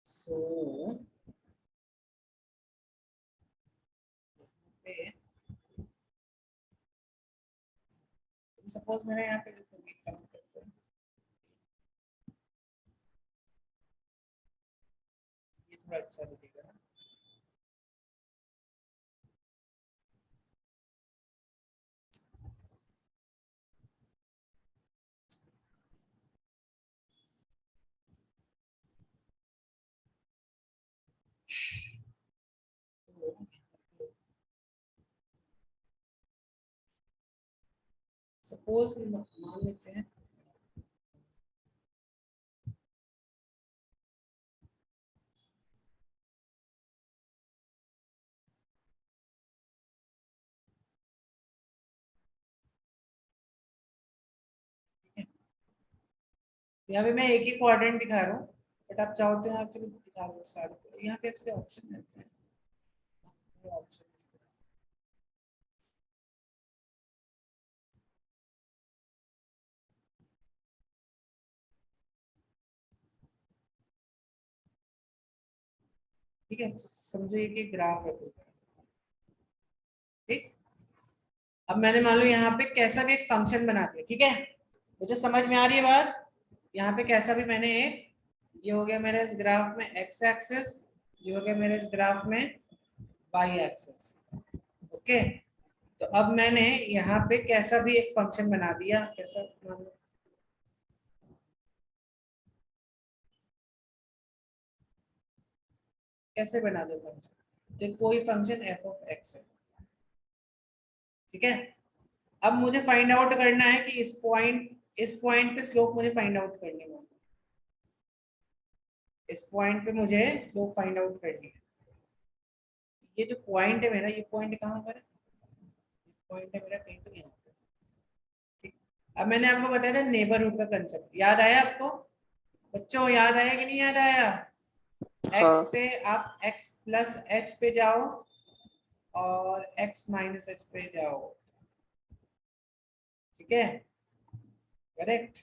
A: so सपोज मैंने यहाँ पे काम करते हैं, ये थोड़ा अच्छा दिखेगा ना, सपोज मान लेते हैं यहाँ पे मैं एक ही क्वाड्रेंट दिखा रहा हूँ, बट आप चाहो तो यहाँ पे दिखा दो सारे को। यहाँ पे एक्चुअली ऑप्शन रहते हैं, ऑप्शन ठीक है। समझो ये कि ग्राफ है पूरा, ठीक। अब मैंने मान लो यहाँ पे कैसा भी एक फंक्शन बना दिया, ठीक है, मुझे समझ में आ रही है बात। यहाँ पे कैसा भी मैंने एक, ये हो गया मेरे इस ग्राफ में एक्स एक्सिस, ये हो गया मेरे इस ग्राफ में वाई एक्सिस, ओके। तो अब मैंने यहाँ पे कैसा भी एक फंक्शन बना दिया, कैसा मान लो, कैसे बना दो फंक्शन, तो कोई फंक्शन एफ ऑफ एक्स है, ठीक है। अब मुझे फाइंड आउट करना है कि इस पॉइंट पे स्लोप मुझे फाइंड आउट करनी है, इस पॉइंट पे मुझे स्लोप फाइंड आउट करनी है। ये जो पॉइंट है मेरा, ये पॉइंट कहाँ पर है, पॉइंट है मेरा कहीं तो यहाँ पे, ठीक। अब मैंने आपको बताया था नेबरहुड का कंसेप्ट, याद आया आपको बच्चों, याद आया कि नहीं याद आया?
F: हाँ।
A: x से आप x प्लस h पे जाओ और x माइनस h पे जाओ, ठीक है, करेक्ट।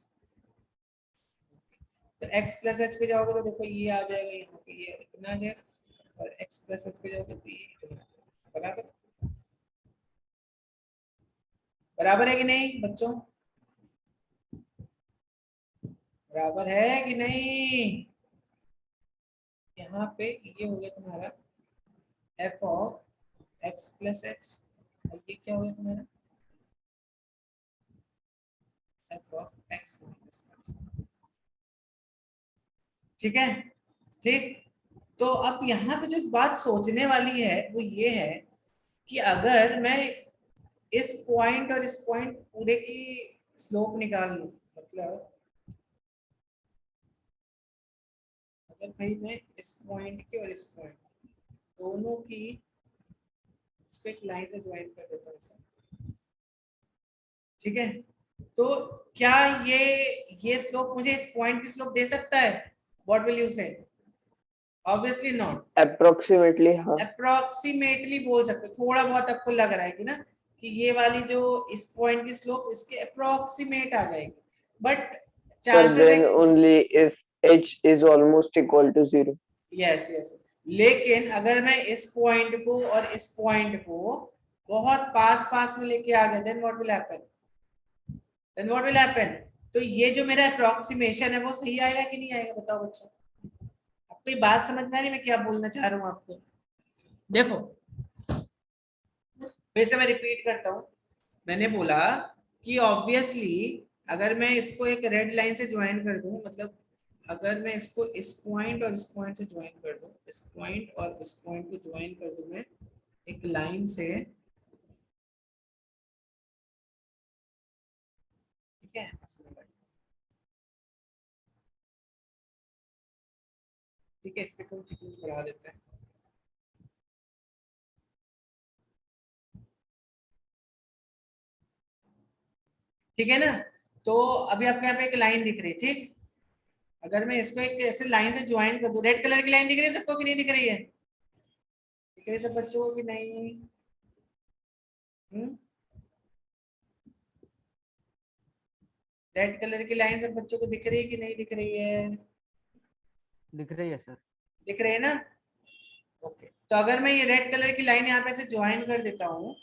A: तो x प्लस h पे जाओगे तो देखो ये आ जाएगा, यहाँ पे ये इतना आ जाएगा, और x प्लस h पे जाओगे तो ये इतना आ जाएगा, बराबर, बराबर है कि नहीं बच्चों, बराबर है कि नहीं? यहाँ पे ये हो गया तुम्हारा f of x plus h, और ये क्या हो गया तुम्हारा f of x minus h, ठीक है, ठीक। तो अब यहाँ पे जो बात सोचने वाली है वो ये है कि अगर मैं इस पॉइंट और इस पॉइंट पूरे की स्लोप निकाल लूं, मतलब अगर भाई मैं इस पॉइंट की और इस पॉइंट दोनों की इसको एक लाइन से ज्वाइन कर देता हूं ऐसा, ठीक है, तो क्या ये स्लोप मुझे इस पॉइंट की स्लोप दे सकता है? व्हाट विल यू से? Obviously not.
F: अप्रोक्सीमेटली हाँ।
A: अप्रोक्सीमेटली बोल सकते हो, थोड़ा बहुत आपको लग रहा है कि ना कि ये वाली जो इस पॉइंट की स्लोप इसके अप्रोक्सीमेट आ जाएगी, बट
F: Sir,
A: चांसेस है
F: then
A: कि
F: only if h is almost equal to 0.
A: Yes yes, लेकिन अगर मैं इस पॉइंट को और इस पॉइंट को बहुत पास पास में लेके आ गया, then what will happen, then what will happen, तो ये जो मेरा अप्रोक्सीमेशन है वो सही आएगा कि नहीं आएगा, बताओ बच्चों। आपको ये बात समझ में आ रही है मैं क्या बोलना चाह रहा हूँ आपको? देखो फिर से मैं रिपीट करता हूँ, मैंने बोला कि ऑब्वियसली अगर मैं इसको एक रेड लाइन से ज्वाइन कर दूं, मतलब अगर मैं इसको इस पॉइंट और इस पॉइंट से ज्वाइन कर दूं, इस पॉइंट और इस पॉइंट को ज्वाइन कर दूं मैं एक लाइन से, ठीक है, ठीक है, इसके थोड़ी थिकनेस बढ़ा देते हैं, ठीक है ना। तो अभी आपको यहाँ पे एक लाइन दिख रही है, ठीक, अगर मैं इसको एक ऐसे लाइन से ज्वाइन कर दूं, रेड कलर की लाइन दिख रही है सबको कि नहीं दिख रही है? दिख रही है सब बच्चों को कि नहीं? रेड कलर की लाइन सब बच्चों को दिख रही है कि नहीं दिख रही है?
E: दिख रही है सर।
A: दिख रहे हैं ना, ओके। तो अगर मैं ये रेड कलर की लाइन यहाँ पे से ज्वाइन कर देता हूँ,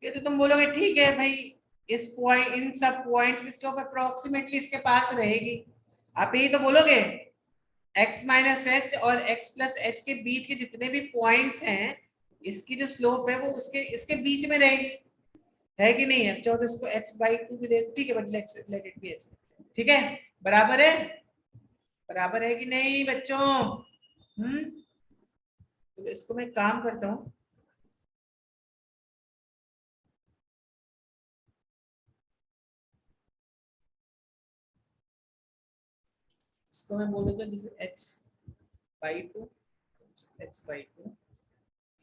A: ये तो तुम बोलोगे ठीक है भाई, इस पॉइंट इन सब पॉइंट्स इसके ऊपर अप्रोक्सीमेटली इसके पास रहेगी, आप यही तो बोलोगे, x माइनस एच और x प्लस एच के बीच के जितने भी पॉइंट्स हैं इसकी जो स्लोप है वो इसके इसके बीच में रहेगी, है कि नहीं है? चाहो तो इसको h/2 भी दे, ठीक है, but let it be h, ठीक है, बराबर है, बराबर है कि नहीं बच्चों? तो इसको मैं काम करता हूँ, इसको मैं बोल देता हूँ दिस h/2, h/2,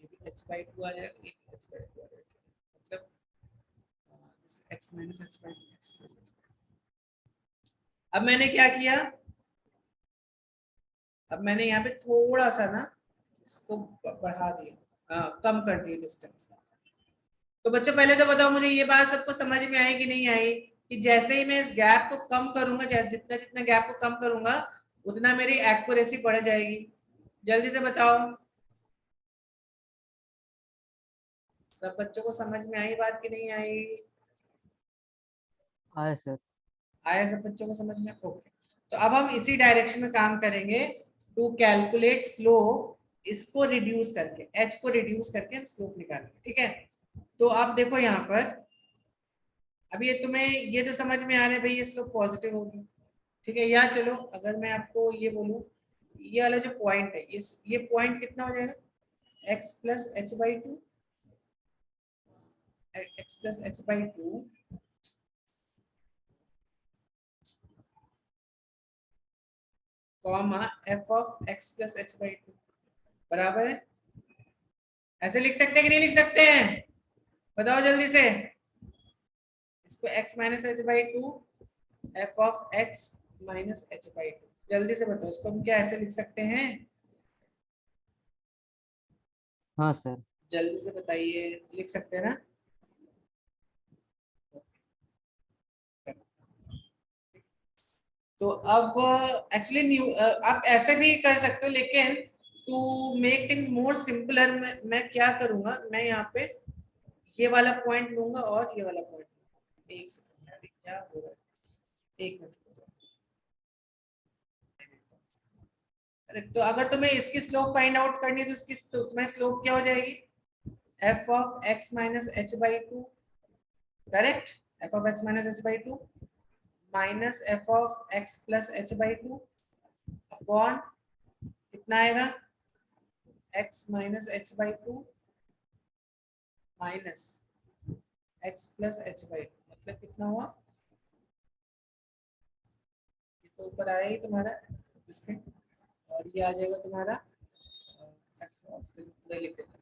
A: ये भी h/2 आ जाएगा, ये भी h/2 आ जाएगा, मतलब x minus h/2 x plus h/2। अब मैंने क्या किया, अब मैंने यहाँ पे थोड़ा सा ना इसको बढ़ा दिया, कम कर दिया डिस्टेंस। तो बच्चों पहले तो बताओ मुझे ये बात सबको समझ में आई कि नहीं आई, कि जैसे ही मैं इस गैप को कम करूंगा, जितना जितना गैप को कम करूंगा उतना मेरी एक्यूरेसी बढ़ जाएगी। जल्दी से बताओ, सब बच्चों को समझ में आई बात कि नहीं आई?
E: आया सर।
A: आया सब बच्चों को समझ में? ओके, तो अब हम इसी डायरेक्शन में काम करेंगे टू कैलकुलेट स्लोप, इसको रिड्यूस करके, एच को रिड्यूस करके हम स्लोप निकालेंगे। ठीक है, तो आप देखो यहाँ पर, अब ये तुम्हें ये तो समझ में आ रहा है भाई ये स्लोप पॉजिटिव होगी। ठीक है, या चलो अगर मैं आपको ये बोलूं, ये वाला जो पॉइंट है, ये पॉइंट कितना हो जाएगा, x plus H by two, x plus H by two comma F of X plus H by two बराबर है। ऐसे लिख सकते हैं कि नहीं लिख सकते हैं, बताओ जल्दी से। इसको x minus H by two F of x minus H by two, जल्दी से बताओ इसको हम क्या ऐसे लिख सकते हैं?
E: हाँ सर।
A: जल्दी से बताइए, लिख सकते हैं ना? तो अब एक्चुअली न्यू आप ऐसे भी कर सकते हो, लेकिन to make things more simpler मैं क्या करूंगा, मैं यहाँ पे ये वाला पॉइंट लूंगा और ये वाला पॉइंट। एक सेकंड यार, क्या हो रहा है, एक मिनट। अरे तो अगर तुम्हें इसकी स्लोप फाइंड आउट करनी है तो इसकी तुम्हें स्लोप क्या हो जाएगी, F of x minus H by two, correct, F of x minus H by two minus F of X plus H by two upon कितना आएगा, x minus H by two minus x plus H by two, मतलब कितना हुआ, ये तो ऊपर आया ही तुम्हारा इसमें, और ये आ जाएगा तुम्हारा एफ ऑफ, पूरा लिख देते हैं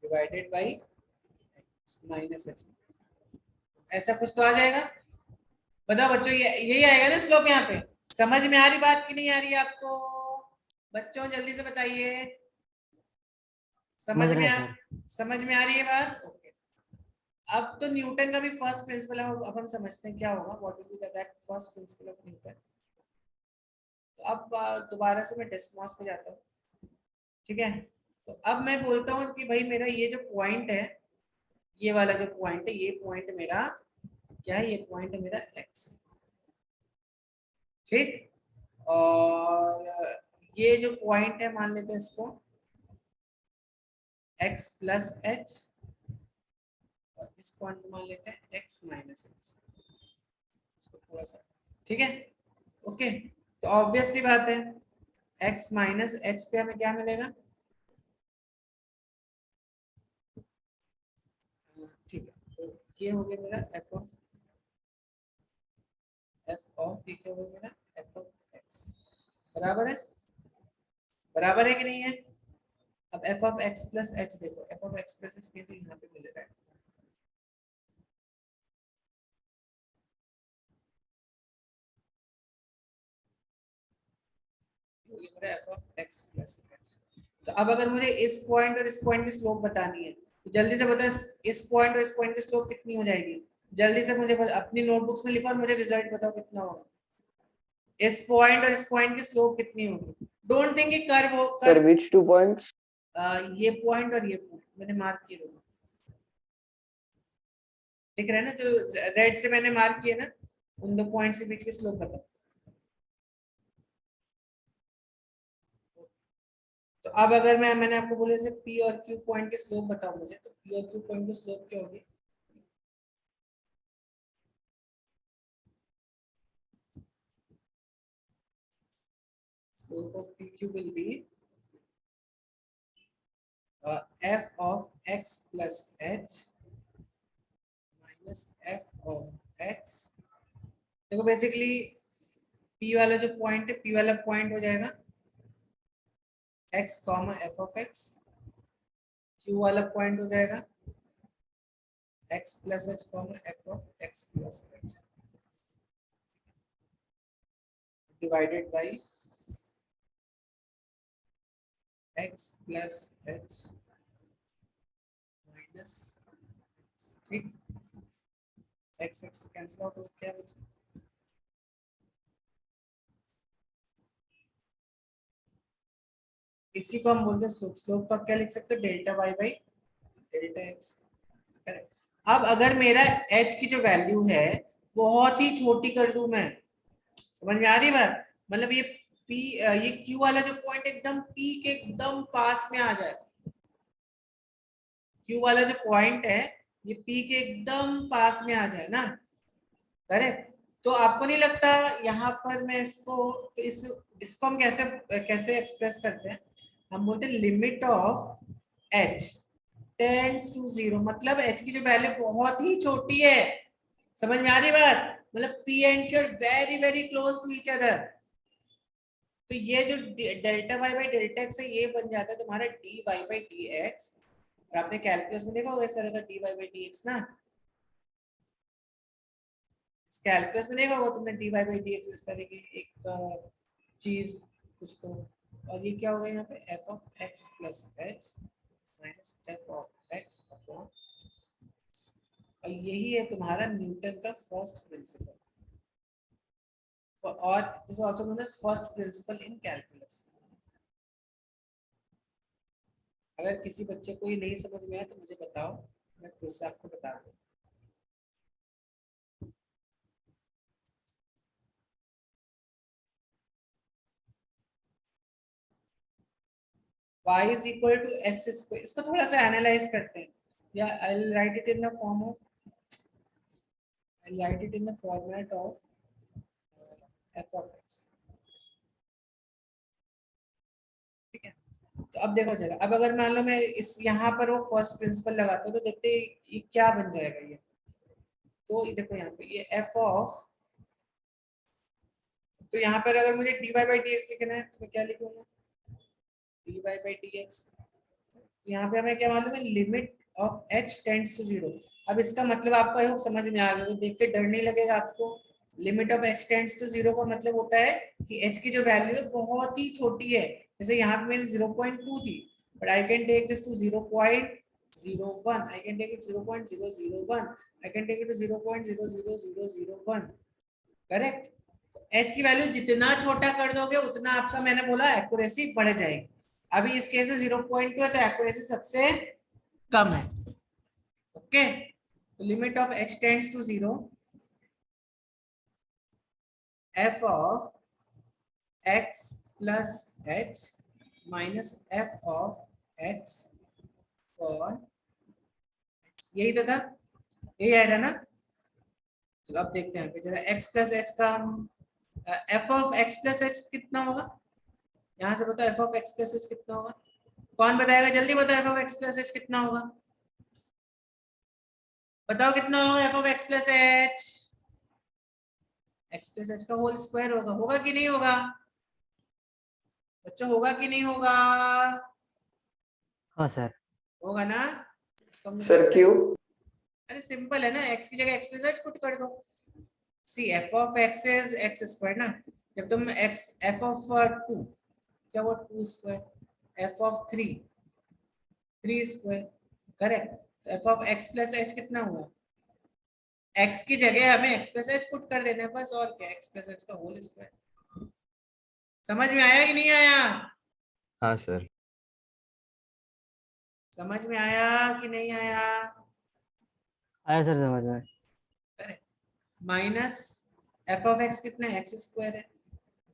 A: डिवाइडेड बाई माइनस एच, ऐसा कुछ तो आ जाएगा। बताओ बच्चों, ये यही आएगा ना स्लोप यहाँ पे? समझ में आ रही बात कि नहीं आ रही आपको बच्चों, जल्दी से बताइए।
E: समझ रहे हैं सर।
A: समझ में आ रही है बात? ओके, अब तो न्यूटन का भी फर्स्ट प्रिंसिपल है, अब हम समझते हैं क्या होगा, what will be that first principle of Newton. तो अब दोबारा से मैं डिस्मॉस पे जाता हूँ। ठीक है, तो अब मैं बोलता हूँ कि भाई मेरा ये जो पॉइंट है, ये वाला जो पॉइंट है, ये पॉइंट मेरा क्या है, ये पॉइंट है मेरा x। ठीक, और ये जो पॉइंट है मान लेते हैं इसको x प्लस एच, और इस पॉइंट को मान लेते हैं x माइनस एच, इसको थोड़ा सा, ठीक है। ओके, तो ऑब्वियस सी बात है x माइनस एच पे हमें क्या मिलेगा, ठीक है, तो ये हो गया मेरा एफ ऑफ ये क्या हो गया मेरा एफ ऑफ एक्स, बराबर है, बराबर है कि नहीं है? अब F of X plus H देखो, F of X plus H तो यहाँ पे मिल रहा है, ये मेरा F of X plus H. तो अब अगर मुझे इस पॉइंट और इस पॉइंट की स्लोप बतानी है तो जल्दी से बताओ इस पॉइंट और इस पॉइंट की स्लोप कितनी हो जाएगी, जल्दी से मुझे अपनी नोटबुक्स में लिखो और मुझे रिजल्ट बताओ कितना होगा, इस पॉइंट और इस पॉइंट की स्लोप कितनी होगी। डोंट थिंक कि कर्व हो,
F: Sir, which 2 points?
A: ये पॉइंट और ये पॉइंट मैंने मार्क किए दोनों, दिख रहा है ना, जो रेड से मैंने मार्क किए ना, उन दो पॉइंट्स के बीच की स्लोप बताओ। तो अब अगर मैंने आपको बोले से पी और क्यू पॉइंट की स्लोप बताओ मुझे, तो पी और क्यू पॉइंट की स्लोप क्या होगी, slope of PQ will be f of x plus h minus f of x। देखो बेसिकली P वाला जो पॉइंट है, P वाला पॉइंट हो जाएगा x comma f of x Q वाला पॉइंट हो जाएगा x plus H f of x plus H divided by x plus H minus ठीक x x कैंसिल आउट हो क्या बचा इसी को हम बोलते हैं स्लोप स्लोप का क्या लिख सकते हो डेल्टा y बाई डेल्टा x अब अगर मेरा h की जो वैल्यू है बहुत ही छोटी कर दूं मैं समझ में आ रही बात मतलब ये p ये q वाला जो पॉइंट एकदम p के एकदम पास में आ जाए q वाला जो पॉइंट है ये p के एकदम पास में आ जाए ना करेक्ट तो आपको नहीं लगता यहाँ पर मैं इसको तो इसको हम कैसे कैसे एक्सप्रेस करते हैं हम बोलते हैं limit of h tends to 0 मतलब h की जो वैल्यू बहुत ही छोटी है समझ में आ रही बात मतलब p and q are very very close to each other तो ये जो डेल्टा y बाई डेल्टा x है ये बन जाता है तुम्हारा dy बाई dx और आपने कैलकुलस में देखा होगा इस तरह का dy बाई dx ना कैलकुलस में देखा होगा तुमने dy बाई dx इस तरह की एक चीज कुछ तो और ये क्या होगा यहाँ पे f of x plus h minus f of x upon और यही है तुम्हारा न्यूटन का फर्स्ट प्रिंसिपल और this is also known as first principle in calculus अगर किसी बच्चे को ये नहीं समझ में आया तो मुझे बताओ मैं फिर से आपको बता दूं y is equal to x square इसको थोड़ा सा एनालाइज करते हैं या I'll write it in the form of I'll write it in the format of f of x ठीक है तो अब देखो जरा अब अगर मान लो मैं इस यहाँ पर वो फर्स्ट प्रिंसिपल लगाता हूँ तो देखते हैं ये क्या बन जाएगा ये तो ये देखो यहाँ पे ये f ऑफ तो यहाँ पर अगर मुझे dy बाई dx लिखना है तो मैं क्या लिखूंगा dy बाई dx यहाँ पे हमें क्या मालूम है limit of h tends to 0 अब इसका मतलब आपको आई होप समझ में आ गया देख के डर नहीं लगेगा आपको limit of h tends to 0 का मतलब होता है कि h की जो वैल्यू है बहुत ही छोटी है जैसे यहाँ पे मेरी 0.2 थी but I can take this to 0.01 I can take it 0.001 I can take it to 0.00001 correct तो h की वैल्यू जितना छोटा कर दोगे उतना आपका मैंने बोला एक्यूरेसी बढ़ जाएगी अभी इस केस में 0.2 है तो एक्यूरेसी सबसे कम है ओके तो limit of h tends to 0 f of x plus h minus f of x for यही तो था यही आया था ना चलो अब देखते हैं जरा x प्लस h का f of x plus h कितना होगा यहाँ से बताओ f of x plus h कितना होगा कौन बताएगा जल्दी बताओ f of x plus h कितना होगा बताओ कितना होगा f of x plus h x plus h का होल स्क्वायर होगा कि नहीं होगा बच्चों होगा कि नहीं होगा
E: हाँ सर
A: होगा ना इसको हम
F: सर क्यों
A: अरे सिंपल है ना x की जगह x प्लस h पुट कर दो सी f of x is x square ना जब तुम x f ऑफ 2 क्या वो 2 square f of 3 square correct तो f of x plus h कितना हुआ x की जगह हमें x प्लस h पुट कर देना है बस और क्या x प्लस h का होल स्क्वायर समझ में आया कि नहीं आया
C: हाँ सर
A: समझ में आया कि नहीं आया
E: आया सर समझ में
A: correct minus f of x कितना है x स्क्वायर है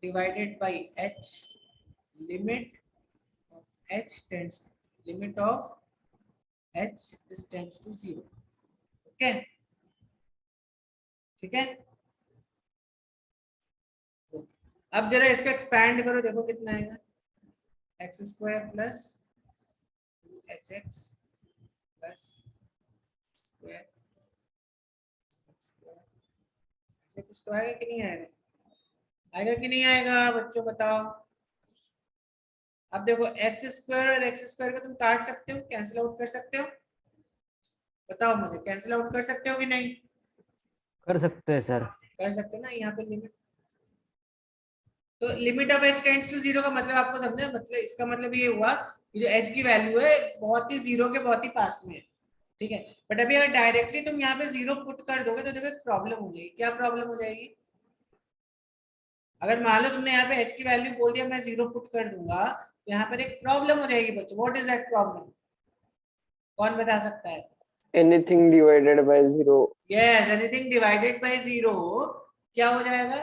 A: divided by h limit of h tends limit of h tends to 0 okay ठीक है अब जरा इसको एक्सपैंड करो देखो कितना आएगा x square plus H x plus square ऐसे कुछ तो आएगा कि नहीं आएगा आएगा कि नहीं आएगा बच्चों बताओ अब देखो एक्स स्क्वायर और एक्स स्क्वायर को तुम काट सकते हो, कैंसिल आउट कर सकते हो, बताओ मुझे, कैंसिल आउट कर सकते हो कि नहीं?
E: कर सकते हैं सर।
A: कर सकते हैं ना। यहाँ पे लिमिट, तो limit of h tends to zero का मतलब आपको समझे, मतलब इसका मतलब ये हुआ कि जो एच की वैल्यू है बहुत ही जीरो के बहुत ही पास में है, ठीक है। बट अभी अगर डायरेक्टली तुम यहाँ पे जीरो पुट कर दोगे तो देखो प्रॉब्लम हो जाएगी। क्या प्रॉब्लम हो जाएगी? अगर मान लो तुमने यहाँ पे एच की वैल्यू बोल दिया मैं जीरो पुट कर दूंगा, तो यहाँ पर एक प्रॉब्लम हो जाएगी बच्चों। What is that problem? कौन बता सकता है?
F: Anything divided by 0.
A: Yes, anything divided by zero क्या हो जाएगा?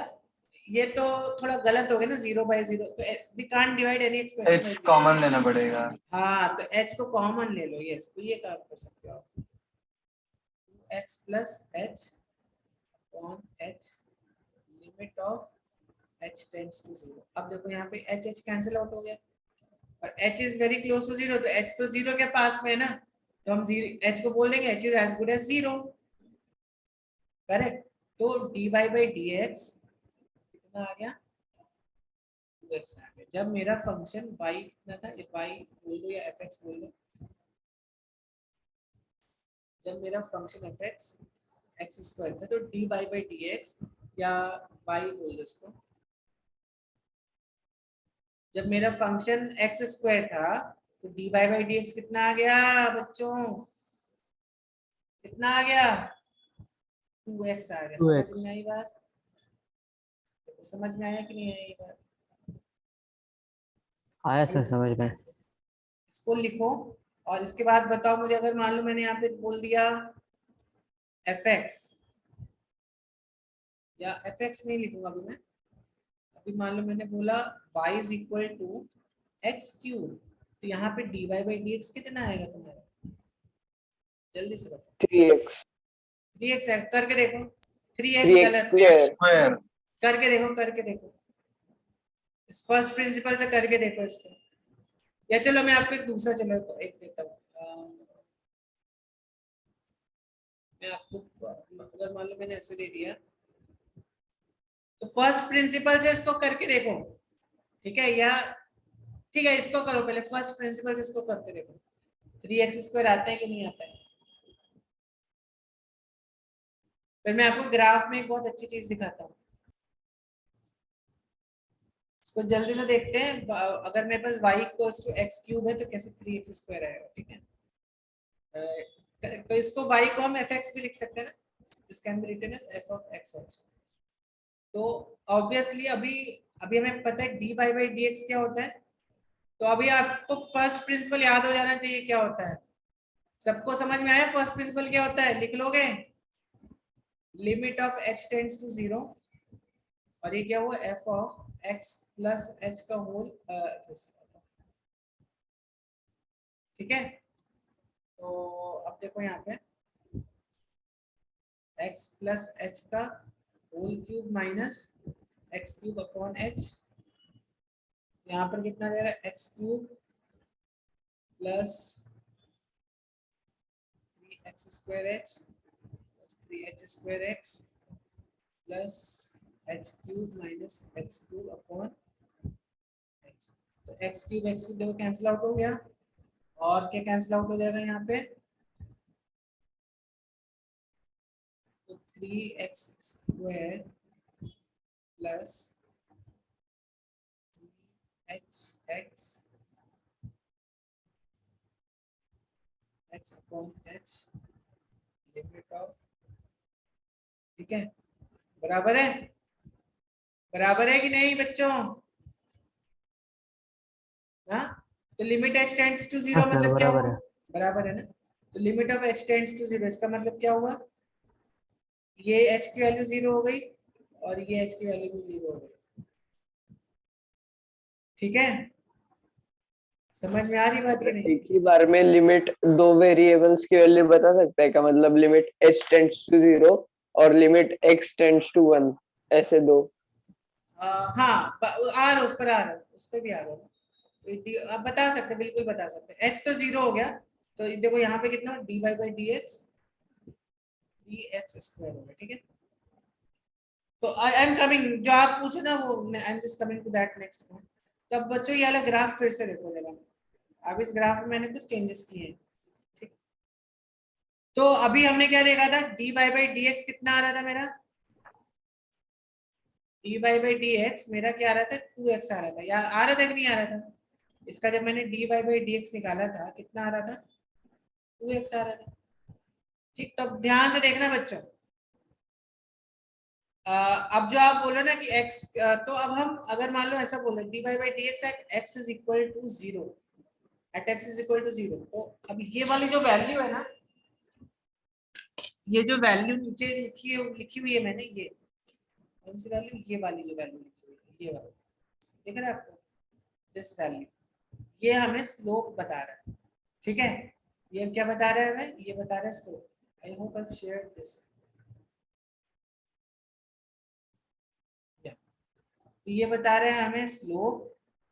A: ये तो थोड़ा गलत हो गया ना, जीरो बाय जीरो, तो we can't divide any expression by
G: h
A: zero.
G: Common लेना पड़ेगा।
A: हाँ, तो h को कॉमन ले लो। यस, तो ये काम कर सकते हो आप, x प्लस एच अपॉन एच limit of h tends to zero. अब देखो यहाँ पे h कैंसिल आउट हो गया और h is very close to zero, तो h तो जीरो के पास में है ना, तो हम h को बोल देंगे h is as good as zero, correct. तो dy बाई dx कितना आ गया? 2x आ गया। जब मेरा फंक्शन y कितना था, y बोल दो या fx बोल दो, जब मेरा फंक्शन fx x स्क्वायर था तो dy बाई dx या y बोल दो इसको, जब मेरा फंक्शन x स्क्वायर था तो dy बाई dx कितना आ गया बच्चों? कितना आ गया? 2x आ गया।
E: 2x।
A: समझ में आई बात? समझ में आया कि नहीं आया ये बात?
E: आया सर समझ में।
A: इसको लिखो और इसके बाद बताओ मुझे, अगर मान लो मैंने यहाँ पे बोल दिया fx, या fx नहीं लिखूंगा अभी मैं, अभी मान लो मैंने बोला y is equal to x cube, तो यहाँ पे dy बाई dx कितना आएगा तुम्हारा? जल्दी से बताओ।
F: 3x
A: 3x है, करके देखो। 3x
F: 3x
A: गलत,
F: square
G: स्क्वायर
A: करके देखो, करके देखो, इस फर्स्ट प्रिंसिपल से करके देखो इसको। या चलो मैं आपको एक दूसरा, चलो एक देता हूँ। मैं आपको, अगर मान लो मैंने ऐसे दे दिया, तो फर्स्ट प्रिंसिपल से इसको करके देखो, ठीक है? या ठीक है, इसको करो पहले, फर्स्ट प्रिंसिपल से इसको करके देखो, 3x स्क्वायर आता है कि नहीं आता है। फिर मैं आपको ग्राफ में एक बहुत अच्छी चीज दिखाता हूँ, इसको जल्दी से देखते हैं। अगर मेरे पास y equals to x cube है तो कैसे 3x स्क्वायर आएगा, ठीक है? तो इसको y को हम fx भी लिख सकते हैं ना, this can be written as f of x also. तो ऑब्वियसली अभी अभी हमें पता है dy बाई dx क्या होता है, तो अभी आपको फर्स्ट प्रिंसिपल याद हो जाना चाहिए क्या होता है। सबको समझ में आया फर्स्ट प्रिंसिपल क्या होता है? लिख लोगे, limit of h tends to zero, और ये क्या हुआ? f of x plus h का होल, ठीक है? तो अब देखो यहाँ पे x प्लस h का whole cube minus x cube upon h, यहाँ पर कितना आ जाएगा? X cube plus 3x square h plus 3h square x plus h cube minus x cube upon h। तो एक्स क्यूब देखो कैंसिल आउट हो गया, और क्या कैंसिल आउट हो जाएगा यहाँ पे? तो 3x square plus hx h upon h limit of, ठीक है? बराबर है? बराबर है कि नहीं बच्चों? हाँ, तो limit h tends to zero
E: हाँ सर
A: मतलब क्या
E: बराबर
A: हुआ?
E: है।
A: बराबर है ना? तो limit of h tends to zero, इसका मतलब क्या हुआ? ये h की वैल्यू जीरो हो गई और ये h की वैल्यू भी जीरो हो गई, ठीक है? समझ में आ रही बात कि नहीं?
F: एक ही बार में लिमिट दो वेरिएबल्स की वैल्यू बता सकते हैं क्या? मतलब लिमिट h टेंड्स टू 0 और लिमिट x टेंड्स टू 1, ऐसे दो।
A: हाँ, आ रहा, उस पर आ रहा, उस पर भी आ रहा। आप बता सकते, बिल्कुल बता सकते। h तो जीरो हो गया, तो देखो यहाँ पे कितना dy by dx 3x square हो गया, ठीक है? तो आई एम कमिंग, जो आप पूछो ना वो, I am just coming to that next point. तो अब बच्चों ये वाला ग्राफ फिर से देखो जरा, अब इस ग्राफ में मैंने कुछ चेंजेस किए हैं, ठीक। तो अभी हमने क्या देखा था, dy बाई डी एक्स कितना आ रहा था मेरा, dy बाई डी एक्स मेरा क्या आ रहा था, 2x आ रहा था, या आ रहा था कि नहीं आ रहा था, इसका जब मैंने dy बाई डी एक्स निकाला था कितना आ रहा था, 2x आ रहा था, ठीक। तो अब ध्यान से देखना बच्चों, अब जो आप बोलो ना कि x, तो अब हम अगर मान लो ऐसा बोले dy by d x at x is equal to 0, at x is equal to 0, तो अब ये वाली जो वैल्यू है ना, ये जो वैल्यू नीचे लिखी हुई है मैंने, ये कौन सी वैल्यू, ये वाली जो वैल्यू लिखी हुई है, ये वाली दिख रहा है आपको, दिस वैल्यू, ये हमें स्लोप बता रहा है, ठीक है। ये क्या बता रहा है हमें, ये बता रहा है slope. I hope I shared this, ये बता रहे हैं हमें स्लोप।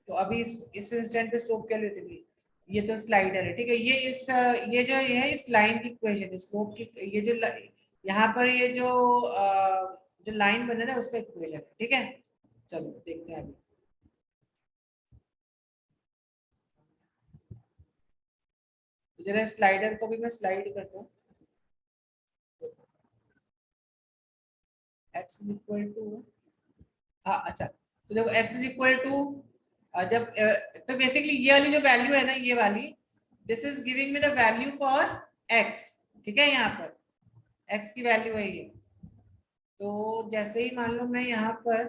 A: तो अभी इस इंस्टेंट पे स्लोप क्या लेते थे, ये तो स्लाइडर है, ठीक है। ये जो ये है इस लाइन की इक्वेशन, स्लोप की, ये जो यहाँ पर ये जो लाइन बन रहा है उसका इक्वेशन है, ठीक है। चलो देखते हैं अभी, जरा स्लाइडर को भी मैं स्लाइड करता हूँ, x इज इक्वल टू, हाँ अच्छा, तो देखो x इज इक्वल टू, जब तो बेसिकली ये वाली जो वैल्यू है ना, ये वाली, this is giving me the value for x, ठीक है। यहाँ पर x की वैल्यू है ये, तो जैसे ही मान लो मैं यहाँ पर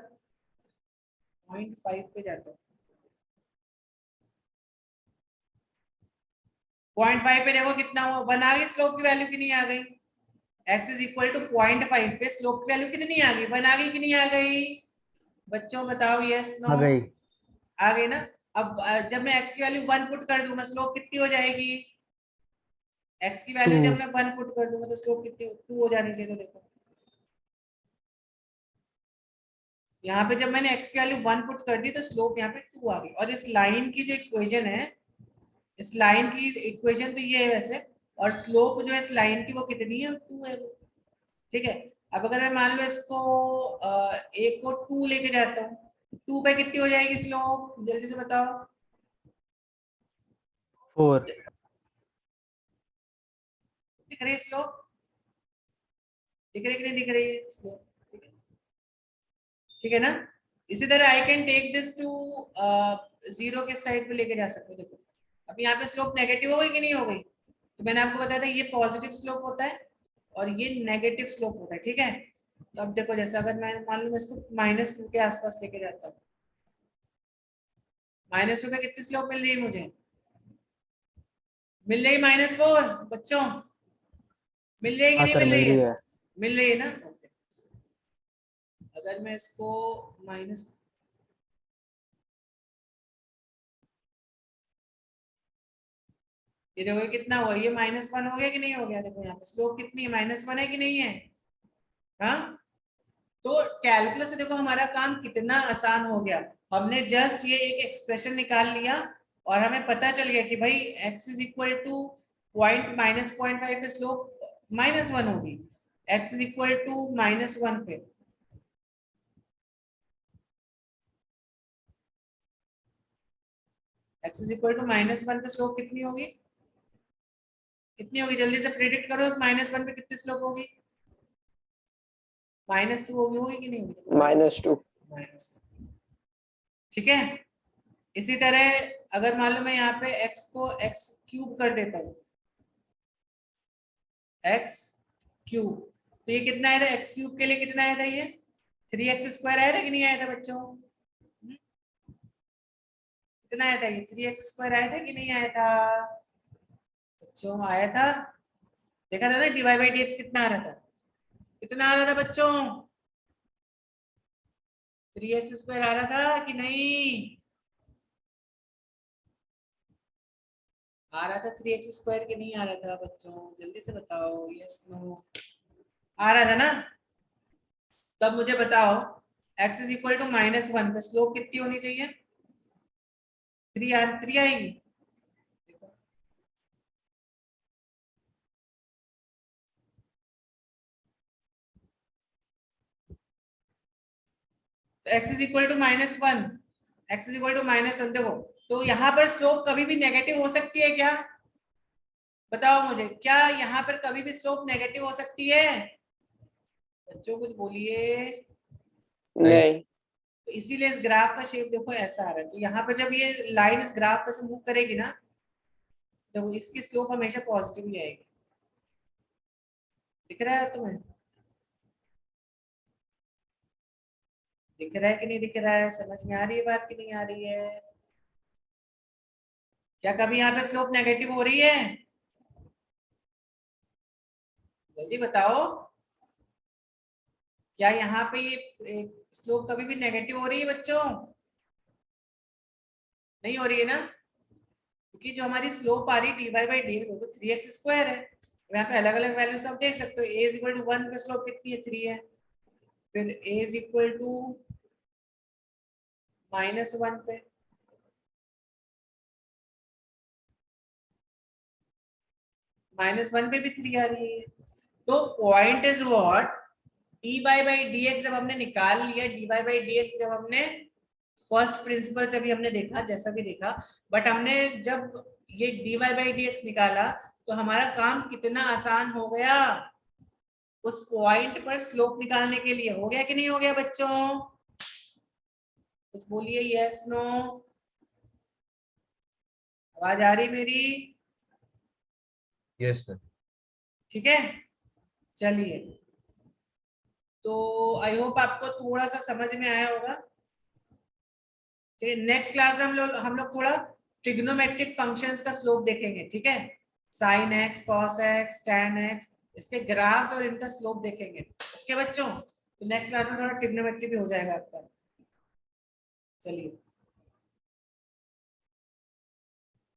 A: 0.5 पे जाता हूँ, 0.5 पे देखो कितना हुआ, 1 आ गई स्लोप की वैल्यू, कितनी आ गई, x इज इक्वल टू 0.5 पे स्लोप की वैल्यू कितनी आ गई, 1 आ गई कि नहीं आ गई, बच्चों बताओ, यस नो,
E: आ गई।
A: आ गई ना। अब जब मैं x की वैल्यू 1 पुट कर दूंगा, स्लोप कितनी हो जाएगी, x की वैल्यू
E: 2।
A: जब मैं 1 पुट कर दूंगा तो स्लोप कितनी, 2 हो जानी चाहिए। तो देखो यहाँ पे जब मैंने x की वैल्यू 1 पुट कर दी तो स्लोप यहाँ पे 2 आ गई, और इस लाइन की जो इक्वेशन है, इस लाइन की इक्वेशन तो ये है वैसे, और स्लोप जो है इस लाइन की वो कितनी है, 2 है वो, ठीक है। अब अगर मैं मान लो इसको एक को 2 लेके जाता हूँ, 2 पे कितनी हो जाएगी स्लोप, जल्दी से बताओ,
E: 4।
A: दिख रही है स्लोप, दिख रही कि नहीं दिख रही है स्लोप, ठीक है, ठीक है ना। इसी तरह I can take this to 0 के साइड पे लेके जा सकते हो, देखो अब यहाँ पे स्लोप नेगेटिव हो गई कि नहीं हो गई, तो मैंने आपको बताया था ये पॉजिटिव स्लोप होता है और ये नेगेटिव स्लोप होता है, ठीक है। तो अब देखो जैसे अगर मैं मान लो मैं इसको -2 के आसपास लेके जाता हूँ, -2 पे कितनी स्लोप मिल रही है मुझे, मिल रही -4, बच्चों मिल रही है कि
E: हाँ
A: नहीं
E: सर,
A: मिल
E: मिल
A: रही
E: रही
A: है,
E: है।
A: मिल रही है ना। Okay. अगर मैं इसको माइनस, ये देखो ये कितना हुआ, ये -1 हो गया कि नहीं हो गया, देखो यहाँ पे स्लोप कितनी है, -1 है कि नहीं है, हाँ। तो कैलकुलस से देखो हमारा काम कितना आसान हो गया, हमने जस्ट ये एक एक्सप्रेशन निकाल लिया और हमें पता चल गया कि भाई x इज इक्वल टू -0.5 पे स्लोप -1 होगी, x इज इक्वल टू -1 पे, x इज इक्वल टू -1 पे स्लोप कितनी होगी, कितनी होगी, जल्दी से प्रिडिक्ट करो, -1 पे कितनी स्लोप होगी, -2 होगी कि नहीं होगी,
F: -2।
A: -2, ठीक है। इसी तरह अगर मान लो मैं यहाँ पे x को x³ कर देता हूँ, x³, तो ये कितना आया था, x³ के लिए कितना आया था, ये 3x² आया था कि नहीं आया था बच्चों, कितना आया था, ये 3x² आया था कि नहीं आया था बच्चों, आया था, देखा था ना, dy बाई dx कितना आ रहा था, कितना आ रहा था बच्चों, 3x² आ रहा था कि नहीं, आ रहा था 3x² के नहीं आ रहा था बच्चों, जल्दी से बताओ, यस नो, आ रहा था ना। तब मुझे बताओ x इज इक्वल टू -1 पे स्लोप कितनी होनी चाहिए, 3 आएगी, देखो तो x is equal to -1, x is equal to -1 देखो, तो यहाँ पर स्लोप कभी भी नेगेटिव हो सकती है क्या? बताओ मुझे, क्या यहाँ पर कभी भी स्लोप नेगेटिव हो सकती है? बच्चों कुछ बोलिए।
F: नहीं।
A: तो इसीलिए इस ग्राफ का शेप देखो ऐसा आ रहा है। तो यहाँ पे जब ये लाइन इस ग्राफ पे से मूव करेगी ना, तो इसकी स्लोप हमेशा पॉजिटिव ही आएगी। दिख रहा है तुम्हें? दिख रहा है कि नहीं दिख रहा है? समझ में आ रही है बात कि नहीं आ रही है? क्या कभी यहाँ पे स्लोप नेगेटिव हो रही है? जल्दी बताओ, क्या यहाँ पे ये स्लोप कभी भी नेगेटिव हो रही है बच्चों? नहीं हो रही है ना, क्योंकि जो हमारी स्लोप आ रही है dy बाई dx वो तो 3x स्क्वायर है। यहाँ पे अलग अलग वैल्यूज आप देख सकते हो। a इज इक्वल टू 1 पे स्लोप कितनी है? 3 है। फिर a इज इक्वल टू -1 पे, -1 पे भी 3 आ रही है। तो point is what, dy by dx जब हमने निकाल लिया, dy बाई dx जब हमने फर्स्ट प्रिंसिपल से भी हमने देखा, जैसा भी देखा, बट हमने जब ये dy बाई dx निकाला तो हमारा काम कितना आसान हो गया, उस पॉइंट पर स्लोप निकालने के लिए। हो गया कि नहीं हो गया बच्चों? कुछ बोलिए, यस नो। आवाज आ रही मेरी?
G: Yes sir.
A: ठीक है, चलिए। तो आई होप आपको थोड़ा सा समझ में आया होगा। नेक्स्ट क्लास में हम लोग थोड़ा ट्रिग्नोमेट्रिक फंक्शंस का स्लोप देखेंगे, ठीक है? Sine x, cos x, tan x, इसके ग्राफ्स और इनका स्लोप देखेंगे। ओके बच्चों, तो नेक्स्ट क्लास में थोड़ा ट्रिग्नोमेट्री भी हो जाएगा आपका। चलिए।